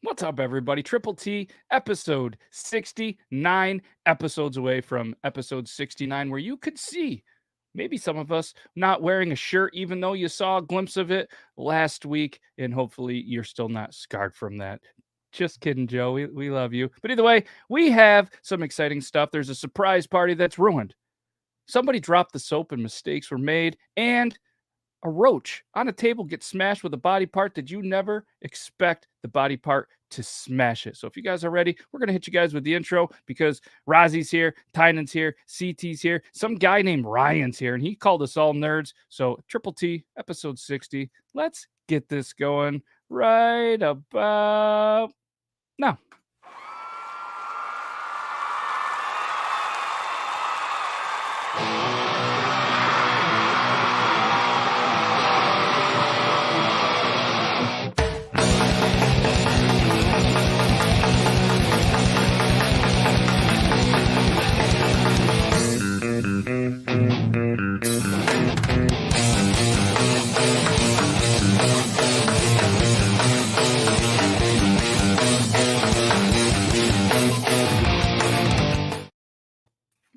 What's up, everybody? Triple T, episode 69, episodes away from episode 69, where you could see maybe some of us not wearing a shirt, even though you saw a glimpse of it last week, and hopefully you're still not scarred from that. Just kidding, Joe. We love you. But either way, we have some exciting stuff. There's a surprise party that's ruined. Somebody dropped the soap and mistakes were made, and a roach on a table gets smashed with a body part that you never expect the body part to smash it. So if you guys are ready, we're going to hit you guys with the intro because Razi's here, Tynan's here, CT's here, some guy named Ryan's here, and he called us all nerds. So Triple T, episode 60. Let's get this going right about now.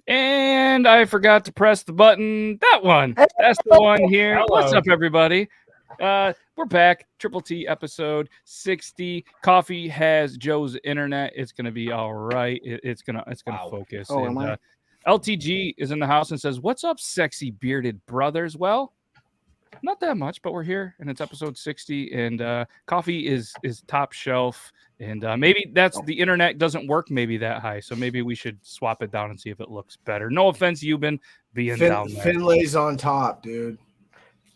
And I forgot to press the button. That one. That's the one here. Hello. What's up, everybody? We're back. Triple T episode 60. Coffee has Joe's internet. It's gonna be all right. It's gonna focus. Oh, and, am I? LTG is in the house and says, "What's up, sexy bearded brothers?" Well, not that much, but we're here, and it's episode 60, and coffee is top shelf, and maybe that's the internet doesn't work maybe that high, so maybe we should swap it down and see if it looks better. No offense, you've been being down there. Finlay's on top, dude.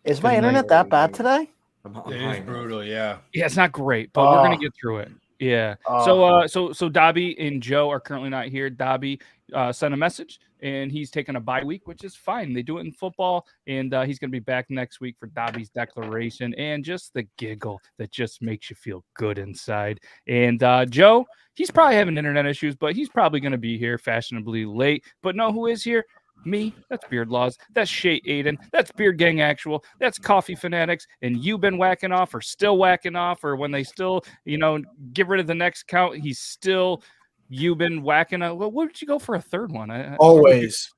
Is my internet that bad today? It is brutal, yeah. Yeah, it's not great, but we're gonna get through it. Yeah. So Dobby and Joe are currently not here. Dobby sent a message, and he's taking a bye week, which is fine. They do it in football, and he's going to be back next week for Dobby's declaration and just the giggle that just makes you feel good inside. And Joe, he's probably having internet issues, but he's probably going to be here fashionably late. But know who is here? Me. That's Beard Laws. That's Shay Aiden. That's Beard Gang Actual. That's Coffee Fanatics. And you've been whacking off or still whacking off, or when they still, get rid of the next count, he's still you've been whacking off. Well, what did you go for a third one? Always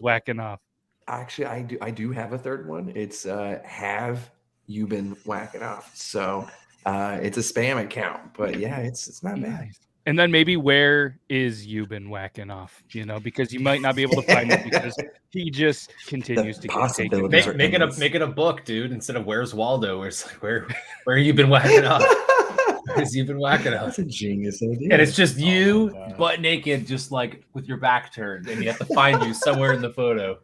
Whacking off. Actually, I do have a third one. It's have you been whacking off? So it's a spam account, but yeah, it's not bad. Nice. And then maybe where is you been whacking off? Because you might not be able to find it because he just continues to get taken. Make it a book, dude. Instead of Where's Waldo, where it's like where you been whacking off? Where's you been whacking off? That's a genius idea. And it's just you butt naked, just like with your back turned, and you have to find you somewhere in the photo.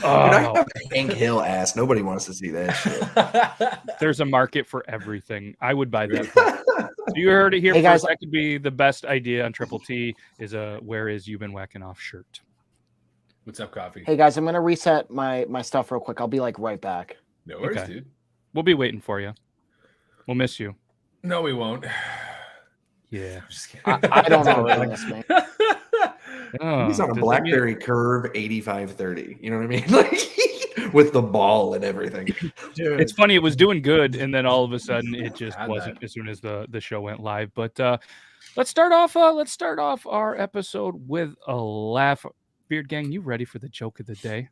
I have a Hank Hill ass. Nobody wants to see that shit. There's a market for everything. I would buy that book. So you heard it here, guys. That could be the best idea on Triple T is a "Where is you been whacking off" shirt. What's up, Coffee? Hey guys, I'm gonna reset my stuff real quick. I'll be like right back. No worries, dude. We'll be waiting for you. We'll miss you. No, we won't. Yeah. I'm just kidding. I don't know what this man. He's on a BlackBerry Curve 8530. You know what I mean? Like with the ball and everything. Dude. It's funny. It was doing good, and then all of a sudden, it just wasn't. As soon as the show went live, but let's start off. Let's start off our episode with a laugh. Beard Gang, you ready for the joke of the day?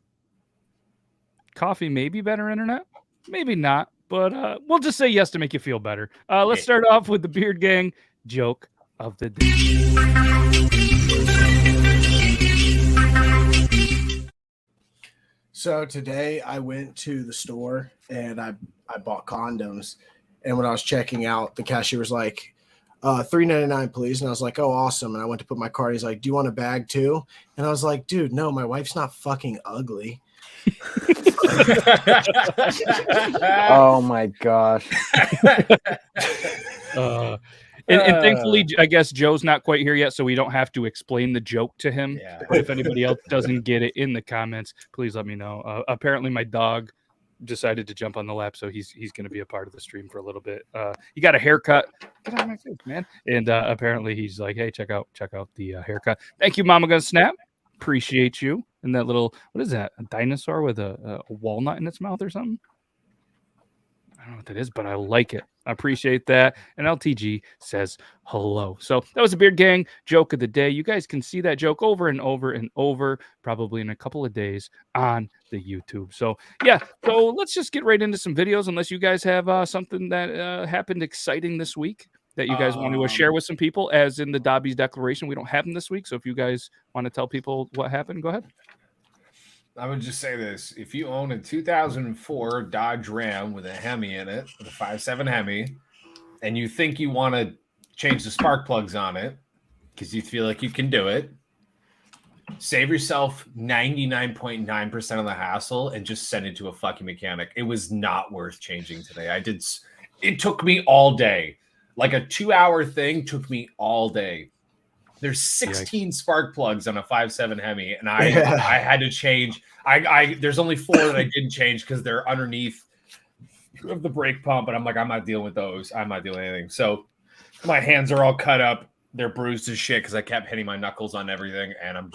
Coffee, maybe better internet, maybe not, but we'll just say yes to make you feel better. Let's start off with the Beard Gang joke of the day. So today I went to the store and I bought condoms. And when I was checking out, the cashier was like, $3.99, please. And I was like, oh, awesome. And I went to put my card. He's like, do you want a bag too? And I was like, dude, no, my wife's not fucking ugly. Oh my gosh. And thankfully, I guess Joe's not quite here yet, so we don't have to explain the joke to him. Yeah. But if anybody else doesn't get it in the comments, please let me know. Apparently, my dog decided to jump on the lap, so he's going to be a part of the stream for a little bit. He got a haircut. Get out of my face, man! And apparently, he's like, "Hey, check out the haircut." Thank you, Mama Gun Snap. Appreciate you. And that little, what is that? A dinosaur with a walnut in its mouth or something? I don't know what that is, but I like it. I appreciate that. And LTG says hello. So that was a Beard Gang joke of the day. You guys can see that joke over and over and over, probably in a couple of days on the YouTube. So yeah, so let's just get right into some videos, unless you guys have something that happened exciting this week that you guys want to share with some people, as in the Dobby's Declaration. We don't have them this week. So if you guys want to tell people what happened, go ahead. I would just say this. If you own a 2004 Dodge Ram with a Hemi in it, with a 5.7 Hemi, and you think you want to change the spark plugs on it because you feel like you can do it, save yourself 99.9% of the hassle and just send it to a fucking mechanic. It was not worth changing today. It took me all day. Like a 2-hour thing took me all day. There's 16 spark plugs on a 5.7 Hemi, and I had to change. There's only 4 that I didn't change because they're underneath of the brake pump, and I'm like, I'm not dealing with those. I'm not doing anything. So my hands are all cut up. They're bruised as shit because I kept hitting my knuckles on everything, and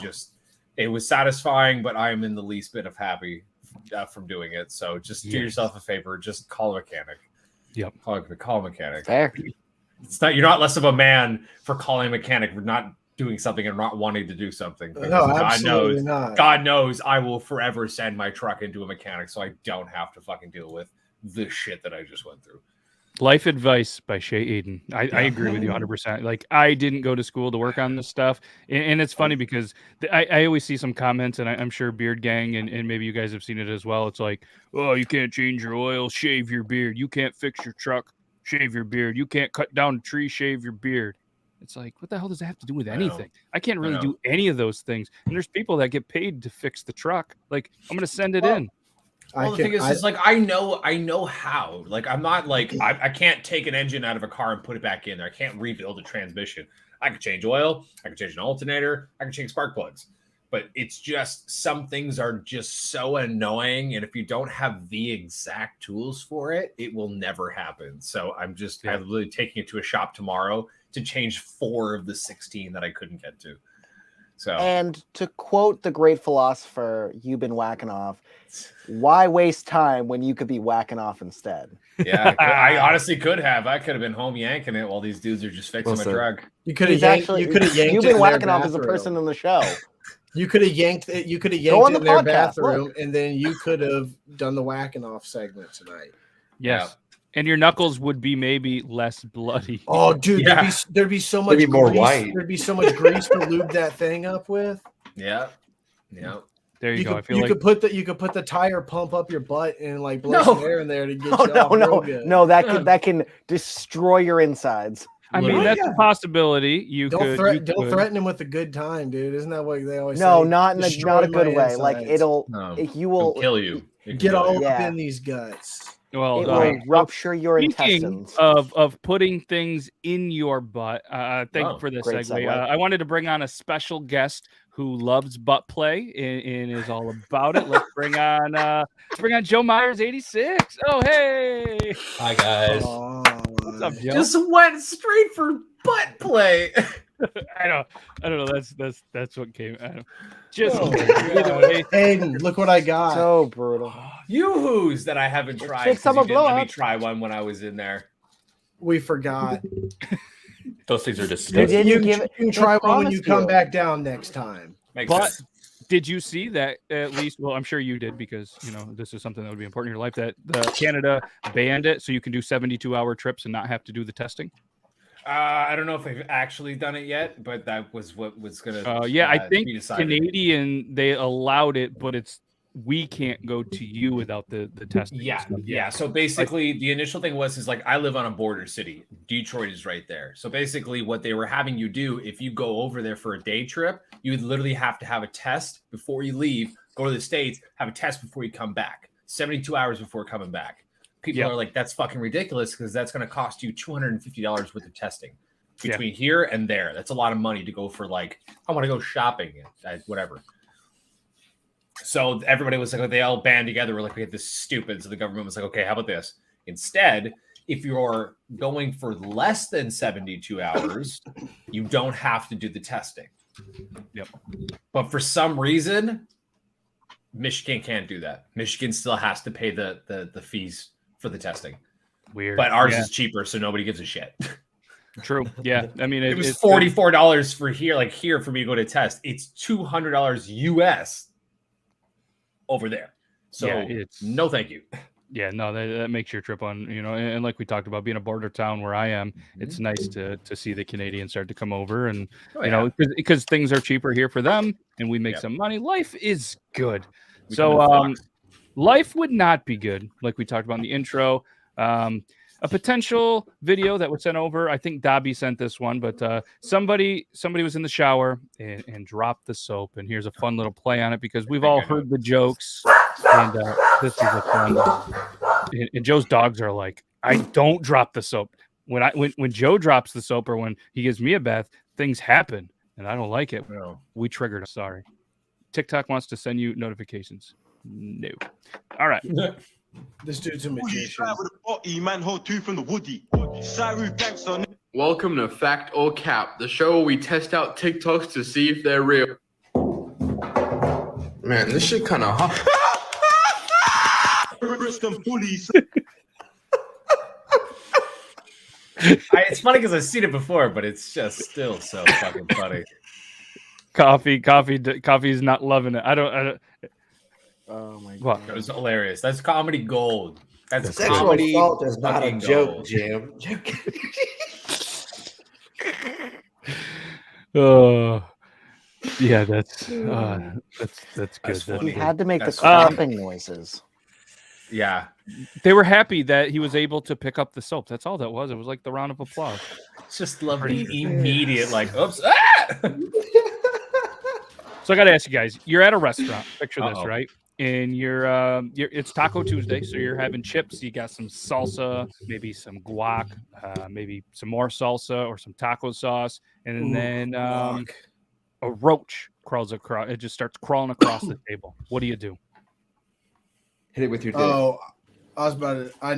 it was satisfying, but I am in the least bit of happy from doing it. So just do yourself a favor. Just call a mechanic. Yep. Call a mechanic. Fair. You're not less of a man for calling a mechanic for not doing something and not wanting to do something. No, absolutely not. God knows I will forever send my truck into a mechanic so I don't have to fucking deal with the shit that I just went through. Life Advice by Shay Aiden. I agree with you 100%. Like, I didn't go to school to work on this stuff. And it's funny because I always see some comments, and I'm sure Beard Gang, and maybe you guys have seen it as well. It's like, oh, you can't change your oil, shave your beard. You can't fix your truck, shave your beard. You can't cut down a tree, shave your beard. It's like, what the hell does that have to do with anything? I can't really do any of those things. And there's people that get paid to fix the truck. Like, I'm going to send it in. Well, the thing is like, I know how. Like, I'm not like, I can't take an engine out of a car and put it back in there. I can't rebuild a transmission. I can change oil. I can change an alternator. I can change spark plugs. But it's just, some things are just so annoying. And if you don't have the exact tools for it, it will never happen. So I'm really taking it to a shop tomorrow to change 4 of the 16 that I couldn't get to. So, and to quote the great philosopher you've been whacking off, why waste time when you could be whacking off instead? Yeah, I honestly could have. I could have been home yanking it while these dudes are just fixing my truck. You could have yanked. You could have yanked. You've been whacking off as a person in the show. You could have yanked it. You could have yanked it in their bathroom, and then you could have done the whacking off segment tonight. Yes. Yeah. And your knuckles would be maybe less bloody. Oh, dude, there'd be so much grease. More white. There'd be so much grease to lube that thing up with. Yeah. There you go. I feel you like could put the tire pump up your butt and like blow some air in there to get No, that can destroy your insides. I mean, that's a possibility. Don't threaten him with a good time, dude. Isn't that what they always say? No, not a good way. Insides. Like you will kill you. Get all up in these guts. Well, it will rupture your intestines. Of putting things in your butt. Thank you for this segue. I wanted to bring on a special guest who loves butt play and is all about it. Let's bring on Joe Myers 86. Oh, hey. Hi guys. What's up, Joe? Just went straight for butt play. I don't know. That's what came. Just Aiden, look what I got. So brutal. Yoo-hoos that I haven't tried. Let me try one when I was in there. We forgot. Those things are disgusting. You can try one when you come back down next time. But did you see that at least? Well, I'm sure you did because this is something that would be important in your life. That Canada banned it, so you can do 72-hour trips and not have to do the testing. I don't know if they've actually done it yet, but that was what was going to. I think Canadian they allowed it, but we can't go to you without the testing. Yeah. So basically, the initial thing was like I live on a border city. Detroit is right there. So basically, what they were having you do if you go over there for a day trip, you would literally have to have a test before you leave. Go to the States, have a test before you come back. 72 hours before coming back. People are like, that's fucking ridiculous because that's going to cost you $250 worth of testing between here and there. That's a lot of money to go for like, I want to go shopping and whatever. So everybody was like, they all band together. We're like, we had this stupid. So the government was like, okay, how about this? Instead, if you're going for less than 72 hours, you don't have to do the testing. Yep. But for some reason, Michigan can't do that. Michigan still has to pay the fees for the testing. Weird. But ours Yeah, is cheaper, so nobody gives a shit. true. Yeah. I mean, It was it's $44 for here for me to go to test. It's $200 US over there. So Yeah, it's no, thank you. Yeah, no, that makes your trip on, and like we talked about being a border town where I am, it's nice to see the Canadians start to come over and, Oh, yeah. because things are cheaper here for them and we make Yep. some money. Life is good. We come in So, flocks. life would not be good, like we talked about in the intro. A potential video that was sent over. I think Dobby sent this one, but somebody was in the shower and dropped the soap. And here's a fun little play on it because we've all heard the jokes. And this is a fun. And Joe's dogs are like, I don't drop the soap. When Joe drops the soap or when he gives me a bath, things happen, and I don't like it. No. We triggered. Sorry. TikTok wants to send you notifications. No. All right. This dude's a magician. Welcome to Fact or Cap, the show where we test out TikToks to see if they're real. Man, this shit kind of hot. It's funny because I've seen it before, but it's just still so fucking funny. Coffee's not loving it. I don't. Oh my What? god. It was hilarious. That's comedy gold. That's Sexual comedy assault is not a fucking joke, gold. Jim. Oh, yeah, that's good. That's He funny. had to make the That's clapping noises. Yeah. They were happy that he was able to pick up the soap. That's all that was. It was like the round of applause. Just love the immediate, like, oops. Ah! So I got to ask you guys, you're at a restaurant. Picture this, Uh-oh. right? And you're it's Taco Tuesday, so you're having chips. You got some salsa, maybe some guac, maybe some more salsa or some taco sauce, and then a roach crawls across. It just starts crawling across the table. What do you do? Hit it with your dick. Oh, I was about to. I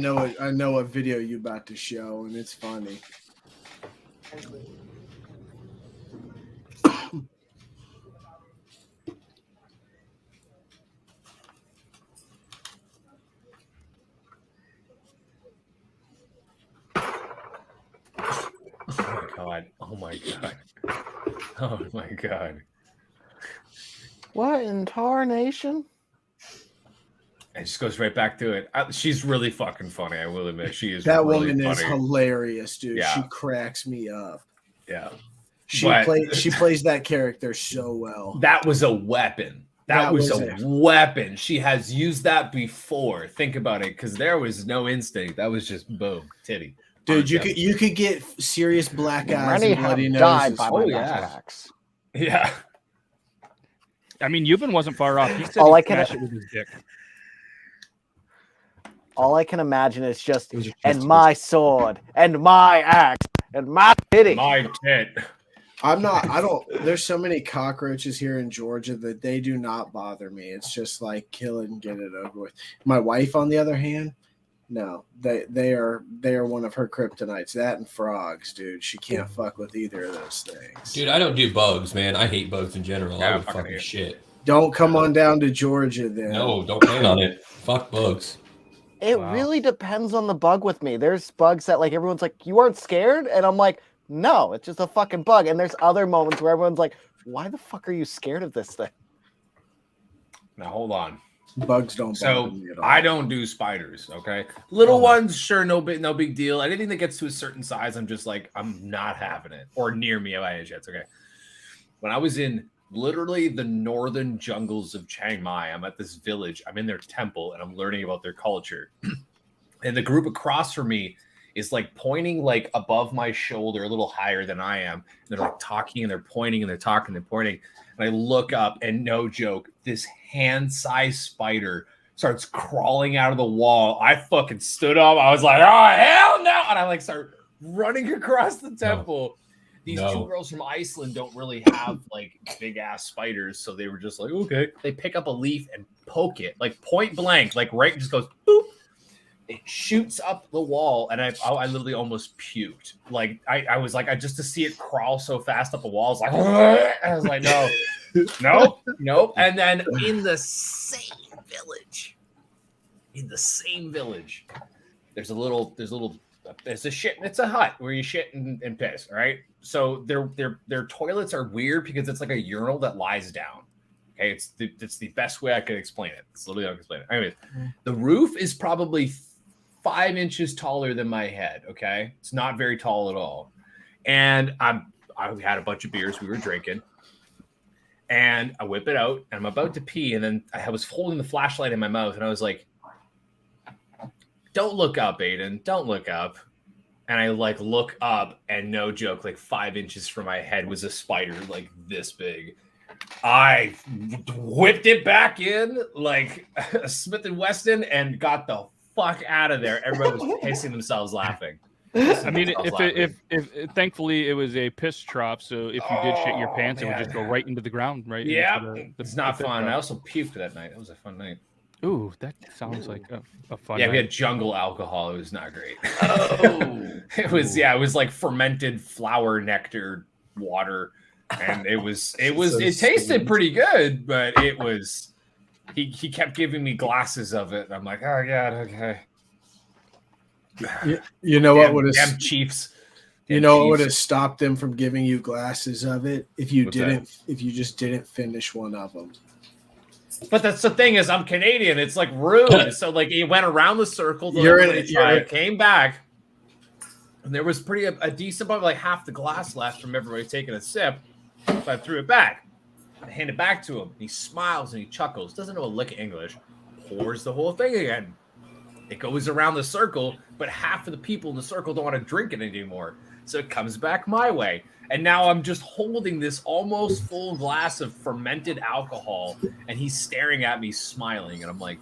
know what video you about to show, and it's funny. Oh my god. Oh my god. Oh my god. What in tarnation? It just goes right back to it. She's really fucking funny. I will admit, she is. That really woman is funny. hilarious, dude. Yeah. She cracks me up. Yeah. She But- plays that character so well. That was a weapon. That was a weapon. She has used that before. Think about it, because there was no instinct. That was just boom, titty. Dude, you could get serious black eyes Many and have bloody died noses. by my Oh, yeah. attacks. Yeah. I mean, Euban wasn't far off. He said All he I can- smashed it with his dick. All I can imagine is just, It was your and chest my sword, and my axe, and my pity. My tit. There's so many cockroaches here in Georgia that they do not bother me. It's just like kill it and get it over with. My wife, on the other hand, no, they are one of her kryptonites. That and frogs, dude. She can't fuck with either of those things. Dude, I don't do bugs, man. I hate bugs in general. Yeah, I would fucking fucking hate. shit. Don't come on down to Georgia then. No, don't plan on it. Fuck bugs. It Wow. really depends on the bug with me. There's bugs that like everyone's like, you aren't scared? And I'm like, no, it's just a fucking bug. And there's other moments where everyone's like, why the fuck are you scared of this thing? Now hold on. Bugs don't So bother me at all. I don't do spiders. Okay, little ones, sure, no big deal. Anything that gets to a certain size, I'm just like, I'm not having it, or near me by any chance. Okay. When I was in literally the northern jungles of Chiang Mai, I'm at this village. I'm in their temple, and I'm learning about their culture. And the group across from me is like pointing like above my shoulder, a little higher than I am. And they're like talking, and they're pointing, and they're talking, and they're pointing. And I look up, and no joke, this hand-sized spider starts crawling out of the wall. I fucking stood up. I was like, oh, hell no. And I like start running across the temple. These two girls from Iceland don't really have like big ass spiders. So they were just like, okay. They pick up a leaf and poke it like point blank, like right, just goes boop. It shoots up the wall, and I literally almost puked. Like I was like, just to see it crawl so fast up a wall, I was like, no, nope. And then in the same village, There's a shit. It's a hut where you shit and piss. All right. So their toilets are weird because it's like a urinal that lies down. Okay, it's the best way I could explain it. It's literally how I can explain it. Anyways, the roof is probably 5 inches taller than my head. Okay, it's not very tall at all. And I had a bunch of beers we were drinking, and I whip it out, and I'm about to pee, and then I was holding the flashlight in my mouth, and I was like, "Don't look up, Aiden. Don't look up." And I like look up, and no joke, like 5 inches from my head was a spider like this big. I whipped it back in like a Smith & Wesson and got the fuck out of there. Everybody was pissing themselves laughing. I mean, if thankfully it was a piss trough, so if you did shit your pants, it would just go right into the ground, right? Yeah, it's not fun. I also puked that night. It was a fun night. Ooh, that sounds like a fun Yeah, night. we had jungle alcohol. It was not great. Oh. It was like fermented flower nectar water. And it tasted pretty good, but it was he kept giving me glasses of it. And I'm like, oh god, okay. You know what would have have Chiefs? What would have stopped them from giving you glasses of it if you What's if you just didn't finish one of them. But that's the thing is I'm Canadian. It's like rude. So like he went around the circle. Came back, and there was a decent amount, like half the glass left from everybody taking a sip. So I threw it back. I hand it back to him. He smiles and he chuckles. Doesn't know a lick of English. Pours the whole thing again. It goes around the circle, but half of the people in the circle don't want to drink it anymore. So it comes back my way. And now I'm just holding this almost full glass of fermented alcohol, and he's staring at me smiling. And I'm like,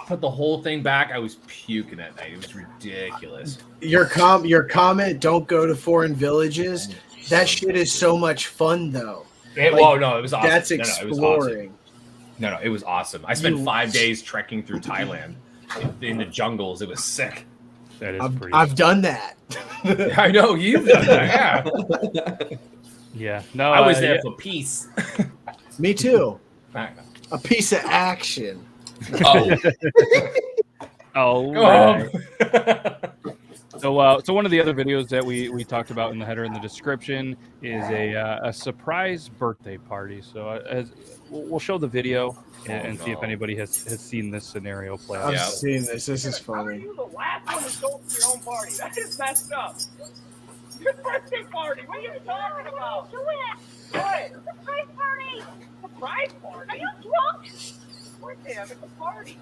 put the whole thing back. I was puking that night. It was ridiculous. Your comment, don't go to foreign villages. That shit is so much fun though. It was awesome. That's exploring. No, it was awesome. I spent 5 days trekking through Thailand in the jungles. It was sick. That is I've done that. I know you've done that. Yeah. Yeah. No, I was there for peace. Me too. Right. A piece of action. Oh, Oh. So one of the other videos that we talked about in the header in the description is a surprise birthday party. So we'll show the video and see if anybody has seen this scenario play out. I've seen this. This is funny. How are you the last one to go to your own party? That is messed up. Your birthday party. What are you talking about? Do it. What? Surprise party. Surprise party? Are you drunk? Birthday, I'm at the party.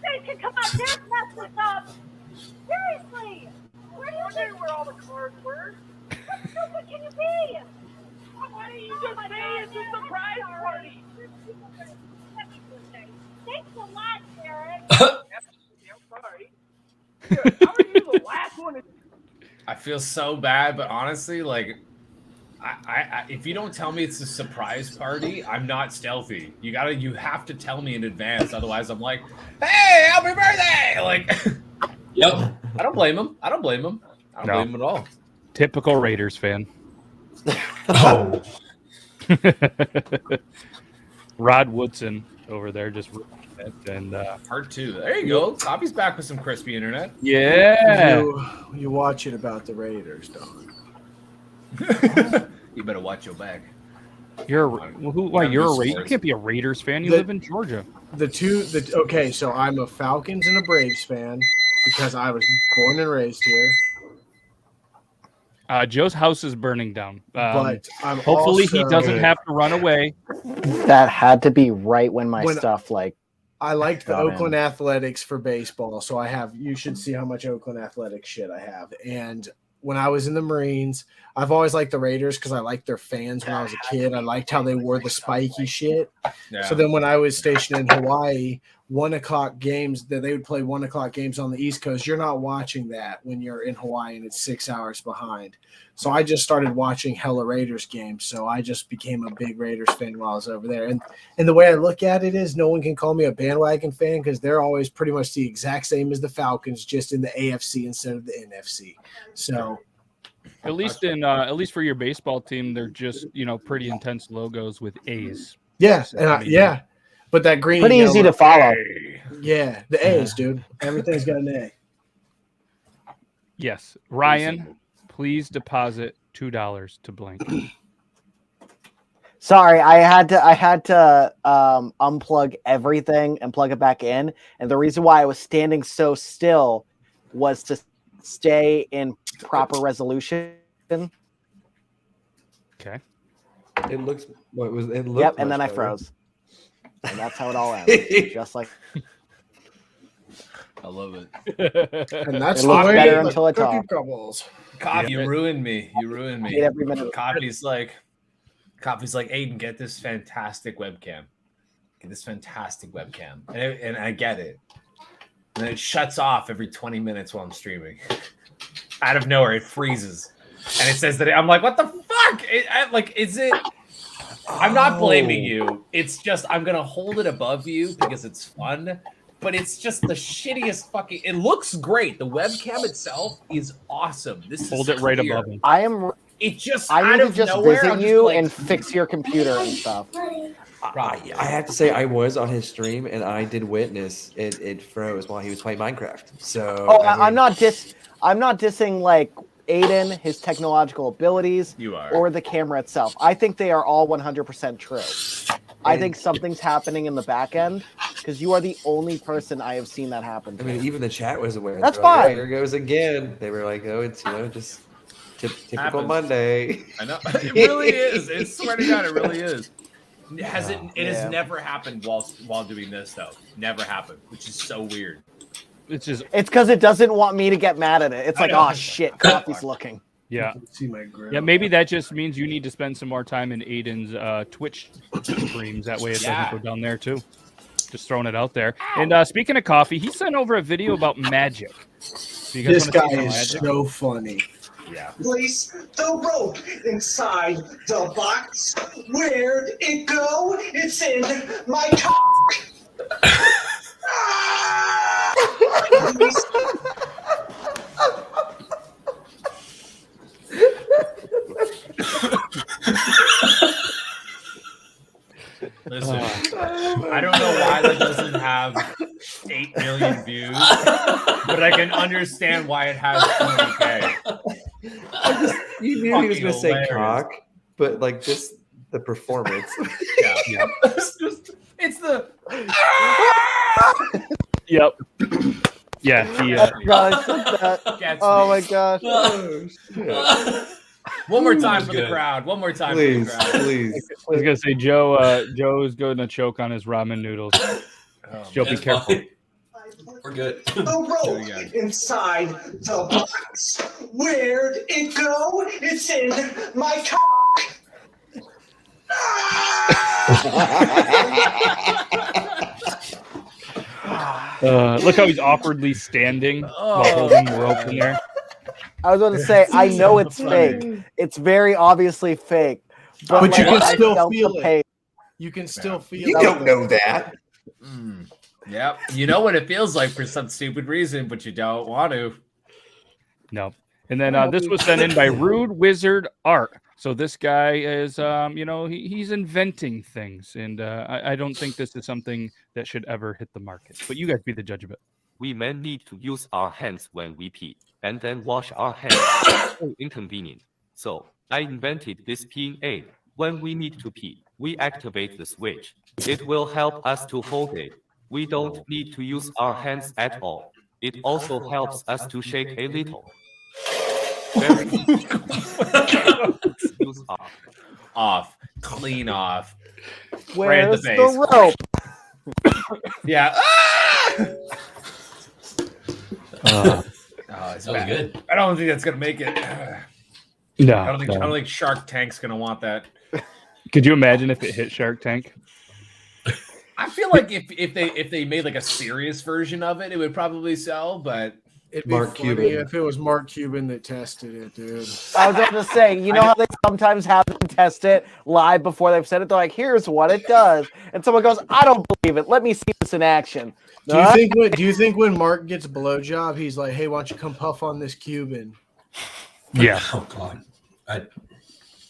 They can come out there and mess this up. Seriously. Where do you Wondering where all the cards were. How stupid can you be? Why didn't you just say it's a surprise party? Thanks a lot, Eric. I'm sorry. Dude, how are you the last one to... I feel so bad, but honestly, like, I if you don't tell me it's a surprise party, I'm not stealthy. You have to tell me in advance, otherwise I'm like, hey, happy birthday! Like, yep. I don't blame him. I don't blame him at all. Typical Raiders fan. Oh, Rod Woodson over there just and Part 2. There you go. Coffee's back with some crispy internet. yeah. You watch it about the Raiders, dog. You better watch your back. You're a Raider? You can't be a Raiders fan. You live in Georgia. Okay, so I'm a Falcons and a Braves fan because I was born and raised here. Joe's house is burning down. But I'm hopefully he also- doesn't have to run away. That had to be right when my stuff like. I liked the Got in. Oakland Athletics for baseball, so you should see how much Oakland Athletics shit I have. And when I was in the Marines, I've always liked the Raiders because I liked their fans when I was a kid. I liked how they wore the spiky shit. Yeah. So then when I was stationed in Hawaii, 1 o'clock games that they would play 1 o'clock games on the East Coast. You're not watching that when you're in Hawaii and it's 6 hours behind. So I just started watching hella Raiders games. So I just became a big Raiders fan while I was over there. And the way I look at it is no one can call me a bandwagon fan because they're always pretty much the exact same as the Falcons, just in the AFC instead of the NFC. So At least for your baseball team, they're just pretty intense logos with A's. yeah, and yeah. But that green, Pretty and easy yellow, to follow. Yeah, the A's, dude. Everything's got an A. Yes. Ryan, please deposit $2 to blank. Sorry, I had to unplug everything and plug it back in. And the reason why I was standing so still was to stay in proper resolution. Okay. It looks. What was it? Yep, and then I froze. And that's how it all ends. Just like I love it. And that's It the looks way better the until it cookie talks. crumbles. Coffee, you ruined me. You ruined me. Hate every minute of it. Coffee's like, Aiden, get this fantastic webcam. Get this fantastic webcam. And I get it. And then it shuts off every 20 minutes while I'm streaming. Out of nowhere, it freezes. And it says that I'm like, what the fuck? Is it? I'm not blaming you. It's just I'm gonna hold it above you because it's fun. But it's just the shittiest fucking. It looks great. The webcam itself is awesome. This Hold is it right clear. above him. It just I out need to of just nowhere, visit I'm just you like, and fix your computer and stuff. I have to say, I was on his stream and I did witness it froze while he was playing Minecraft. So Oh, I'm not dissing like Aiden, his technological abilities, You are. or the camera itself. I think they are all 100% true. I think something's happening in the back end because you are the only person I have seen that happen I to. mean, even the chat was aware. That's They were like, fine. Here goes again. They were like, "Oh, it's just typical Happens. Monday." I know it really is. I swear to God, it really is. It has never happened while doing this though. Never happened, which is so weird. It's just It's because it doesn't want me to get mad at it. It's I like, know. oh shit, Coffee's looking. yeah. See my grill. Yeah, maybe that just means you need to spend some more time in Aiden's Twitch streams. That way it doesn't go down there too. Just throwing it out there. And speaking of coffee, he sent over a video about magic. So you guys This wanna see guy some is magic? so funny. Yeah. Place the rope inside the box. Where'd it go? It's in my cock. Listen, I don't know why that doesn't have 8 million views, but I can understand why it has 20K. You knew he was Fucking going to say hilarious. cock, but like just the performance. Yeah. It's the. Yep. Yeah, he, God, I said that. Gets Oh me. my gosh. Oh, shit. One more time for the good. crowd. One more time Please, for the crowd. please. I was gonna say Joe's going to choke on his ramen noodles. Joe, be That's careful. fine. We're good. The rope inside the box. Where'd it go? It's in my cock. Look how he's awkwardly standing while holding the rope in there. I was going to say, I know it's fake. It's very obviously fake. But like, you can I still felt feel the it. pain. You can still feel You it. don't know that. Yep. You know what it feels like for some stupid reason, but you don't want to. No. And then this was sent in by Rude Wizard Art. So this guy is, he's inventing things, and I don't think this is something that should ever hit the market. But you guys be the judge of it. We may need to use our hands when we pee, and then wash our hands. So inconvenient. So I invented this peeing aid. When we need to pee, we activate the switch. It will help us to hold it. We don't need to use our hands at all. It also helps us to shake a little. Very easy. Use Off. Clean off. Where's Right in the the face. rope? Yeah. Oh, it's That was bad. good. I don't think that's gonna make it. No. I don't think Shark Tank's gonna want that. Could you imagine if it hit Shark Tank? I feel like if they made like a serious version of it, it would probably sell. But It'd be Mark funny Cuban. if it was Mark Cuban that tested it, dude. I was going to say, you know how they sometimes have them test it live before they've said it? They're like, here's what it does. And someone goes, I don't believe it. Let me see this in action. Do you think when Mark gets a blowjob, he's like, hey, why don't you come puff on this Cuban? Yeah. Oh God.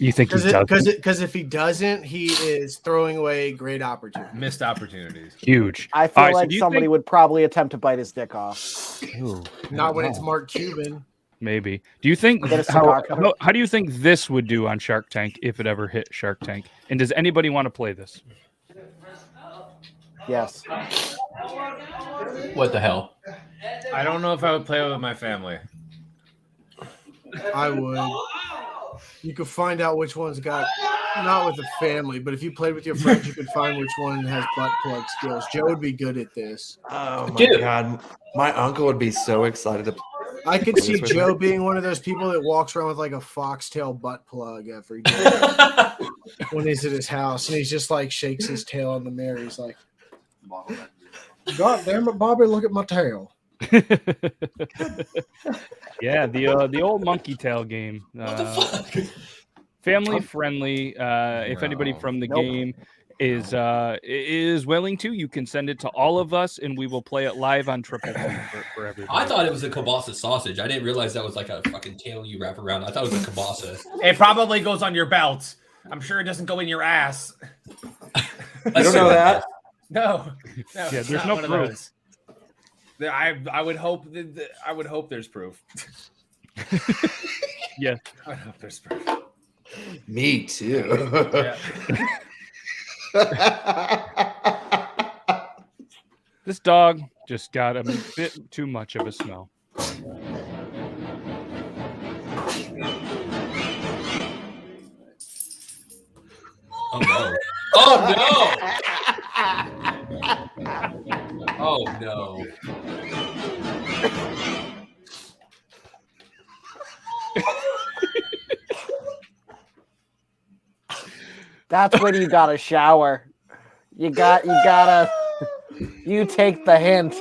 You think he does? Because if he doesn't, he is throwing away great opportunity. Missed opportunities. Huge. I feel All right, so like do you somebody think- would probably attempt to bite his dick off. Ooh, Not when wow. it's Mark Cuban. Maybe. Do you think Get a cigar cutter. how do you think this would do on Shark Tank if it ever hit Shark Tank? And does anybody want to play this? Yes. What the hell? I don't know if I would play it with my family. I would. You could find out which one's got, not with the family, but if you played with your friends, you could find which one has butt plug skills. Joe would be good at this. Oh my Dude. god, my uncle would be so excited to. I could see Joe being one of those people that walks around with like a foxtail butt plug every day when he's at his house, and he's just like shakes his tail on the mirror. He's like, "God damn it, Bobby, look at my tail." Yeah, the old monkey tail game. What the fuck? Family friendly. If anybody from the game is willing to, you can send it to all of us, and we will play it live on Triple T for everybody. I thought it was a kielbasa sausage. I didn't realize that was like a fucking tail you wrap around. I thought it was a kielbasa. It probably goes on your belt. I'm sure it doesn't go in your ass. You don't know that? No. Yeah, it's there's not no one of proof. those. I would hope I would hope there's proof. Yeah. I would hope there's proof. Me too. Yeah. This dog just got a bit too much of a smell. Oh no! Oh no! Oh no! That's when you gotta shower. You gotta. You take the hint.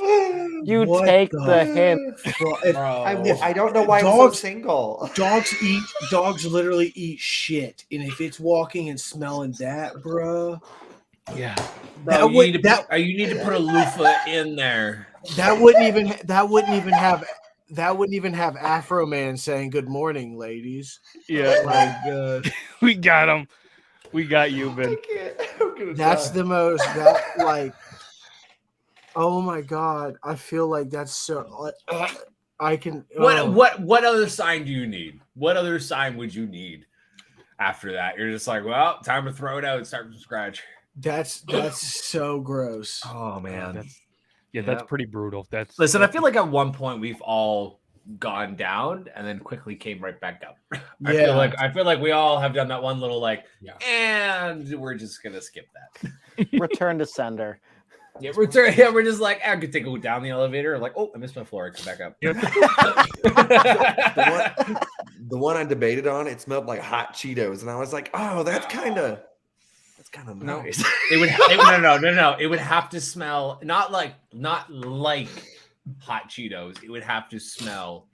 You What take the the hint. I don't know why I'm so Dogs- single. Dogs literally eat shit, and if it's walking and smelling that, bruh, Yeah. Bro, you need to put a loofah in there. that wouldn't even have Afro Man saying good morning, ladies. Yeah. Like We got him. We got you, Ben. that's the most oh my god, I feel like that's so I can What other sign do you need? What other sign would you need after that? You're just like, well, time to throw it out and start from scratch. that's so gross. Oh man. That's pretty brutal. Listen, I feel like at one point we've all gone down and then quickly came right back up. I feel like we all have done that one little and we're just gonna skip that. Return to sender. Yeah, we're just like, I could take a down the elevator. Like, oh, I missed my floor. I come back up. The one I debated on, it smelled like hot Cheetos, and I was like, oh, that's kind of nice. It would no. It would have to smell not like hot Cheetos. It would have to smell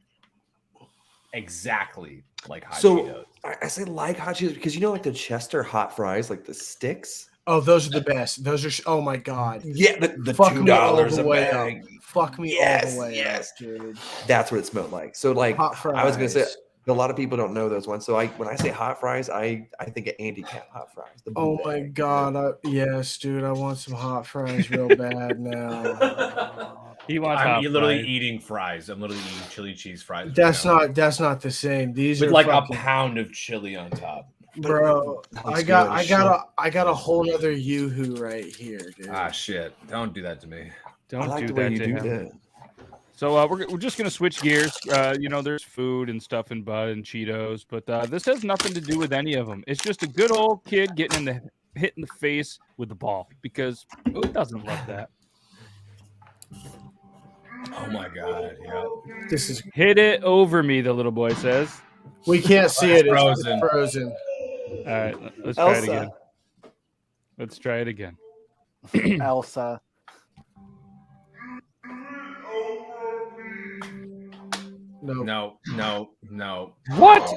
exactly like hot Cheetos. I say like hot Cheetos because like the Chester hot fries, like the sticks. Oh, those are the best. Those are oh my god. Yeah, the Fuck $2 me all a the way bag. up. Fuck me all the way up, dude. That's what it smelled like. So Hot fries. I was gonna say a lot of people don't know those ones. So when I say hot fries, I think of Andy Cap hot fries. The Oh blue my bag. god, yes, dude. I want some hot fries real bad now. He wants I'm hot literally fries. eating fries. I'm literally eating chili cheese fries. That's right now. not the same. These with are like fucking, a pound of chili on top. bro. Looks I got a whole nother yoo-hoo right here, dude. Ah shit! Don't do that to me. I Don't like do the way that you to do him. that. So we're just gonna switch gears. There's food and stuff and bud and Cheetos, but this has nothing to do with any of them. It's just a good old kid getting hit in the face with the ball because who doesn't love that? Oh my god! Yeah. This is Hit it over me, the little boy says. we can't see it. It's frozen. frozen. All right, let's try it Elsa. again. Let's try it again. Elsa. No. What?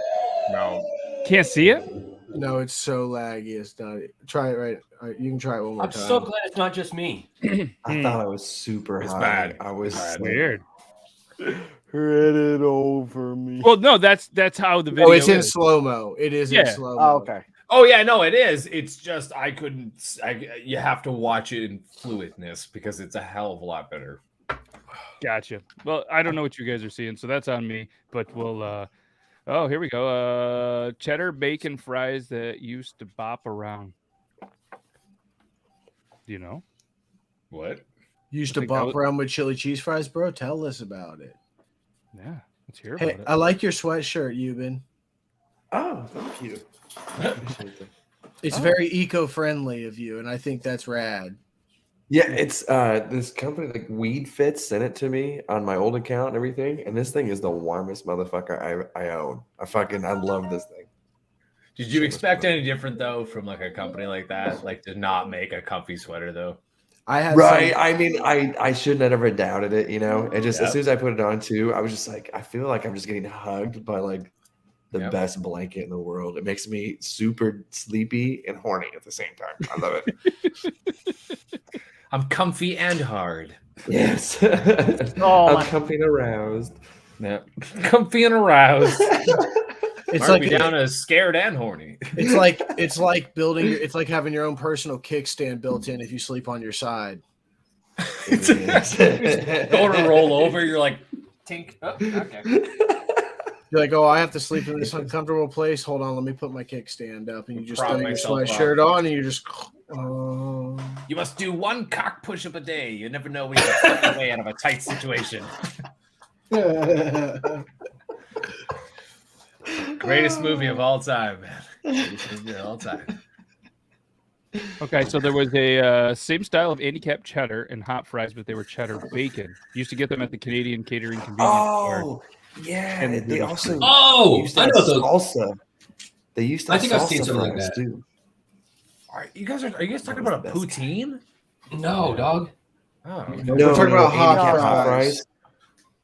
No. Can't see it? No, it's so laggy. It's not. Try it right. All right, you can try it one more I'm time. so glad it's not just me. I thought I was super It's high. bad. I was Bad. Weird. Spread it over me. Well, no, that's how the video. Oh, it's in is. slow mo. It is in Yeah. slow mo. Oh, okay. Oh yeah, no, it is. It's just I couldn't. You have to watch it in fluidness because it's a hell of a lot better. Gotcha. Well, I don't know what you guys are seeing, so that's on me. But we'll. Oh, here we go. Cheddar bacon fries that used to bop around. Do you know? What? You used to think that bop was- around with chili cheese fries, bro. Tell us about it. Yeah, let's hear Hey, about it. I like your sweatshirt, Euban. Oh, thank you. It's Oh. very eco-friendly of you, and I think that's rad. Yeah, it's this company like Weed Fits sent it to me on my old account and everything, and this thing is the warmest motherfucker I own. I love this thing. Did you expect any different though from like a company like that? Like to not make a comfy sweater though? I had Right. some- I mean, I shouldn't have ever doubted it, you know. It just Yep. as soon as I put it on too, I was just like, I feel like I'm just getting hugged by like the Yep. best blanket in the world. It makes me super sleepy and horny at the same time. I love it. I'm comfy and hard. Yes. Oh, I'm my- comfy and aroused. Yeah. Comfy and aroused. It's Mark like me down as scared and horny. it's like building. It's like having your own personal kickstand built in if you sleep on your side. Go to roll over, you're like, tink. Oh, okay. You're like, oh, I have to sleep in this uncomfortable place. Hold on, let me put my kickstand up, and you just Prop throw your myself up. sweatshirt on, and you just. Oh. You must do one cock push-up a day. You never know when you can slip away out of a tight situation. Greatest movie of all time, man. Greatest movie of all time. Okay, so there was a same style of handicap cheddar and hot fries, but they were cheddar bacon. Used to get them at the Canadian Catering Convenience Store. Oh, yeah. And the They duty also free. Oh, used to I have know those. salsa. They used to I have think I've seen salsa something like fries, that. too. Are you guys talking about a That's- poutine? No, dog. Oh, We're talking about hot handicap fries.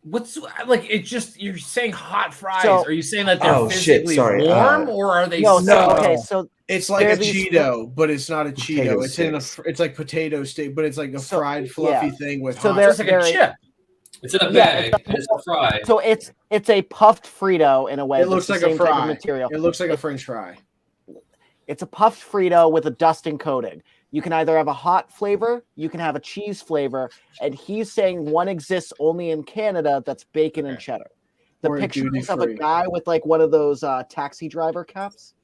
what's like? It just you're saying hot fries. So- are you saying that they're Oh, shit, physically sorry, warm, or are they? No, soft? so okay, so It's like They're a these- Cheeto, but it's not a Potato Cheeto. It's in a. sticks. It's like potato stick, but it's like a So, fried, fluffy yeah. thing with. So hot they're- It's like a chip. It's in a Yeah, bag and it's a fry. so it's a puffed Frito in a way. It but looks it's the like a same type of fry. material. It looks like a French fry. It's a puffed Frito with a dusting coating. You can either have a hot flavor, you can have a cheese flavor, and he's saying one exists only in Canada. That's bacon and Okay. cheddar. The Or picture is of a duty-free. guy with like one of those taxi driver caps.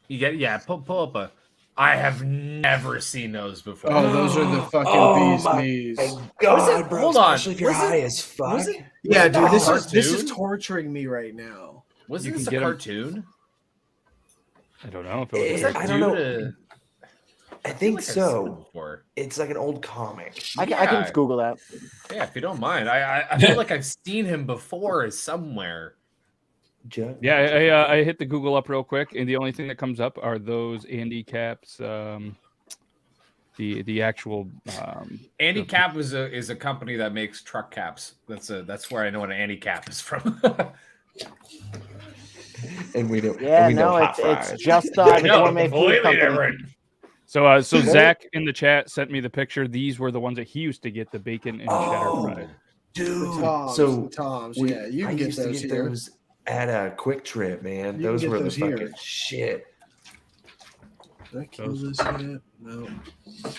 You get pull up a. I have never seen those before. Oh, those are the fucking Oh bee's my knees. God, bro. Hold on. Especially if you're Was it- high as fuck. was it- Yeah, Was it dude, a this is cartoon? torturing me right now. Was You this can a get 'em- cartoon? I don't know if it was. I don't know. I think I've seen it so. before. It's like an old comic. I can Yeah. just Google that. Yeah, if you don't mind, I feel like I've seen him before somewhere. Yeah, I hit the Google up real quick, and the only thing that comes up are those Andy caps. The actual. Andy Cap is a company that makes truck caps. That's where I know what an Andy Cap is from. And we don't. Yeah, and we know no, hot it's fries. just the No, gourmet food completely company. different. So Zach in the chat sent me the picture. These were the ones that he used to get the bacon and cheddar Oh, fried. dude. Toms, So Toms, we- yeah, you I can get used to those get here. those at a Quick Trip, man. You can Those get were the those here. fucking shit. Did I kill this yet? No.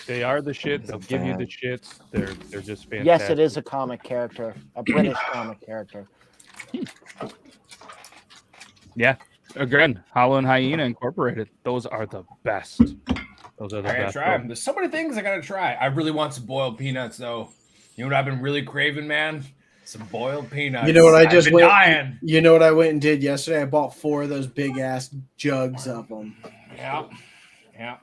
They are the shit. They'll give you the shits. They're just fantastic. Yes, it is a comic character, a British comic character. Yeah. Again, Hollow and Hyena Incorporated. Those are the best. Those are the I gotta best. try them. There's so many things I gotta try. I really want some boiled peanuts, though. You know what I've been really craving, man? Some boiled peanuts. You know what I I've just been went? dying. You know what I went and did yesterday? I bought 4 of those big ass jugs of them. Yeah, yeah.